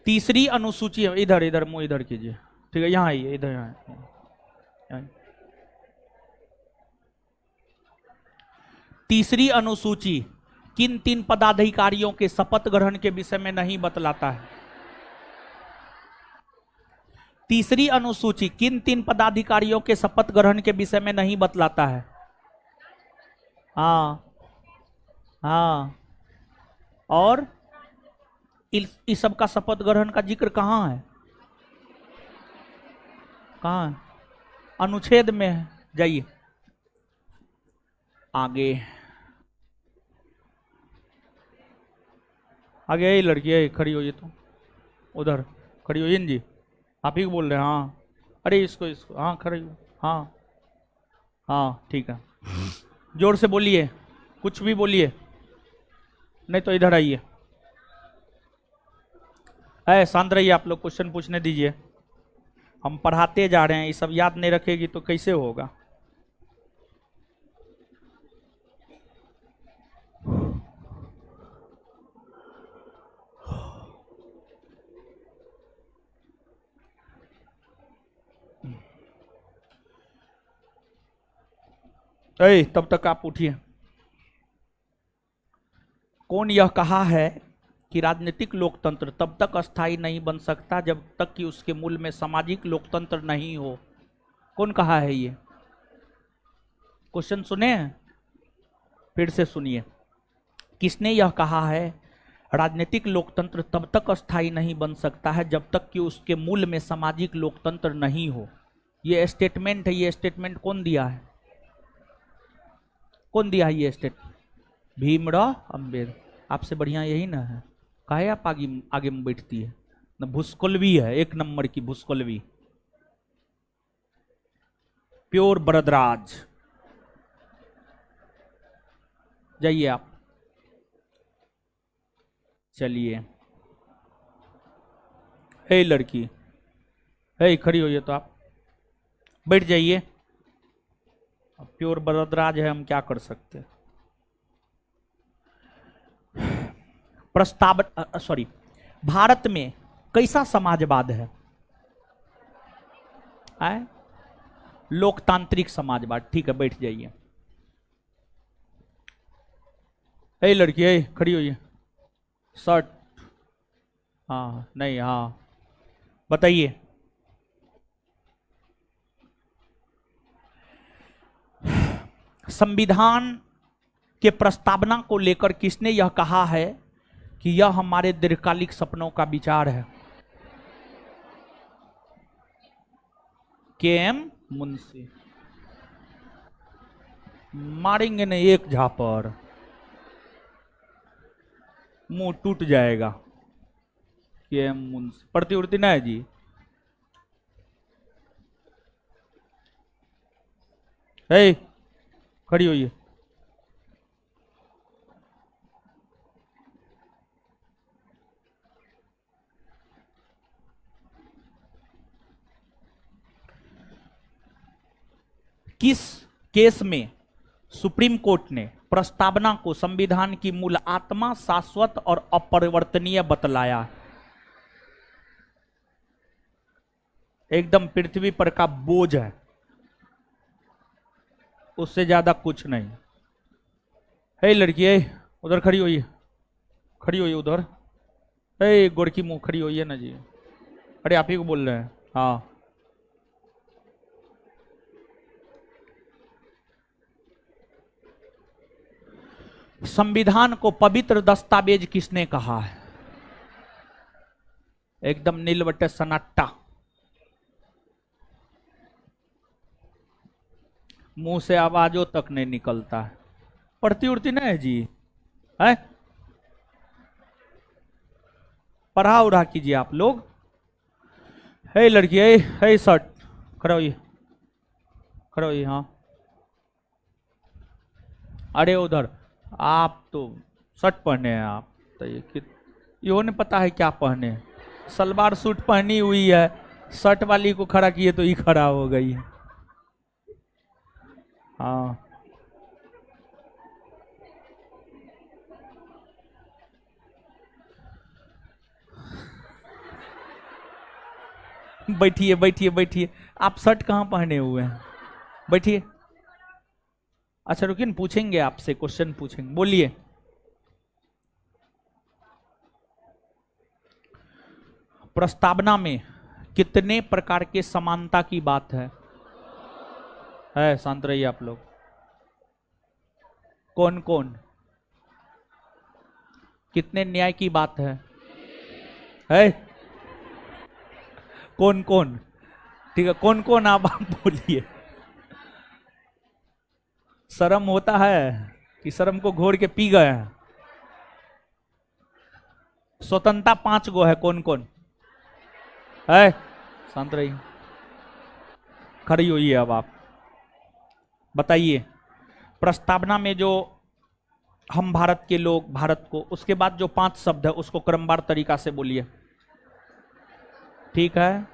तीसरी अनुसूची, इधर इधर मुंह इधर कीजिए, ठीक है? यहाँ आइए, इधर यहाँ। तीसरी अनुसूची किन 3 पदाधिकारियों के शपथ ग्रहण के विषय में नहीं बतलाता है? तीसरी अनुसूची किन 3 पदाधिकारियों के शपथ ग्रहण के विषय में नहीं बतलाता है? हाँ हाँ। और इस सब का शपथ ग्रहण का जिक्र कहां है? कहां है? अनुच्छेद में है। जाइए आगे, आगे। यही लड़की है, खड़ी होइए तो। उधर खड़ी होइए जी, आप ही बोल रहे हैं? हाँ। अरे इसको इसको, हाँ खड़ी हो, हाँ हाँ ठीक है। जोर से बोलिए, कुछ भी बोलिए, नहीं तो इधर आइए। शांत रहिए, आप लोग क्वेश्चन पूछने दीजिए। हम पढ़ाते जा रहे हैं, ये सब याद नहीं रखेगी तो कैसे होगा? तब तक आप उठिए। कौन यह कहा है कि राजनीतिक लोकतंत्र तब तक अस्थायी नहीं बन सकता जब तक कि उसके मूल में सामाजिक लोकतंत्र नहीं हो? कौन कहा है ये? क्वेश्चन सुने हैं, फिर से सुनिए। किसने यह कहा है राजनीतिक लोकतंत्र तब तक अस्थायी नहीं बन सकता है जब तक कि उसके मूल में सामाजिक लोकतंत्र नहीं हो? ये स्टेटमेंट है। ये स्टेटमेंट कौन दिया है? कौन दिया है ये स्टेटमेंट? भीमराव अंबेडकर। आपसे बढ़िया यही ना है। काहे आप आगे आगे में बैठती है ना? भुस्कुलवी है, एक नंबर की भुस्कुलवी, प्योर बरदराज। जाइए आप, चलिए। हे लड़की, हे खड़ी होइए तो आप बैठ जाइए। प्योर बरदराज है, हम क्या कर सकते हैं। भारत में कैसा समाजवाद है? लोकतांत्रिक समाजवाद। ठीक है, बैठ जाइए। हे लड़की, हे खड़ी होइए। शर्ट, हाँ नहीं, हाँ बताइए। संविधान के प्रस्तावना को लेकर किसने यह कहा है कि यह हमारे दीर्घकालिक सपनों का विचार है? के.एम. मुंशी। मारेंगे नहीं एक झापर, मुंह टूट जाएगा। के.एम. मुंशी पढ़ती उड़ती ना है जी? हे खड़ी होइए। किस केस में सुप्रीम कोर्ट ने प्रस्तावना को संविधान की मूल आत्मा, शाश्वत और अपरिवर्तनीय बतलाया? एकदम पृथ्वी पर का बोझ है, उससे ज्यादा कुछ नहीं। हे लड़की, उधर खड़ी होइए, खड़ी होइए उधर। हे गोरकी मुंह, खड़ी होइए ना जी। अरे आप ही को बोल रहे हैं। हाँ, संविधान को पवित्र दस्तावेज किसने कहा है? एकदम नीलवटे सन्नाटा, मुंह से आवाजों तक नहीं निकलता है। पढ़ती उड़ती नहीं है जी? है, पढ़ा उड़ा कीजिए आप लोग। हे लड़की, हे शर्ट, खड़ा होइए, खड़ा होइए। हाँ, अरे उधर आप तो शर्ट पहने हैं आप तो ये नहीं पता है क्या पहने हैं। सलवार सूट पहनी हुई है, शर्ट वाली को खड़ा किए तो ये खड़ा हो गई है। हाँ, बैठिए बैठिए बैठिए। आप शर्ट कहाँ पहने हुए हैं? बैठिए। अच्छा रुकिए, पूछेंगे आपसे, क्वेश्चन पूछेंगे, बोलिए। प्रस्तावना में कितने प्रकार के समानता की बात है? शांत रहिए आप लोग। कौन कौन? कितने न्याय की बात है? कौन कौन? ठीक है, कौन कौन आप बोलिए। शर्म होता है कि शर्म को घोर के पी गए हैं? स्वतंत्रता 5 गो है, कौन कौन है? शांत रहिए, खड़ी हुई है। अब आप बताइए, प्रस्तावना में जो हम भारत के लोग, भारत को, उसके बाद जो 5 शब्द है उसको क्रमवार तरीका से बोलिए। ठीक है,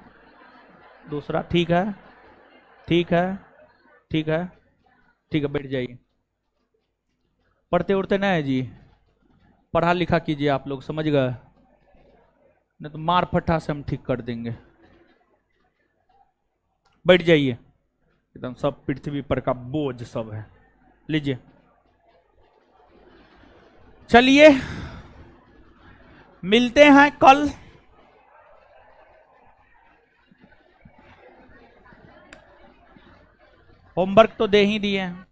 दूसरा, ठीक है, ठीक है, ठीक है, ठीक है, बैठ जाइए। पढ़ते उड़ते ना है जी? पढ़ा लिखा कीजिए आप लोग, समझ गए? नहीं तो मार फट्टा से हम ठीक कर देंगे। बैठ जाइए। एकदम सब पृथ्वी पर का बोझ सब है। लीजिए, चलिए मिलते हैं कल। होमवर्क तो दे ही दिए हैं।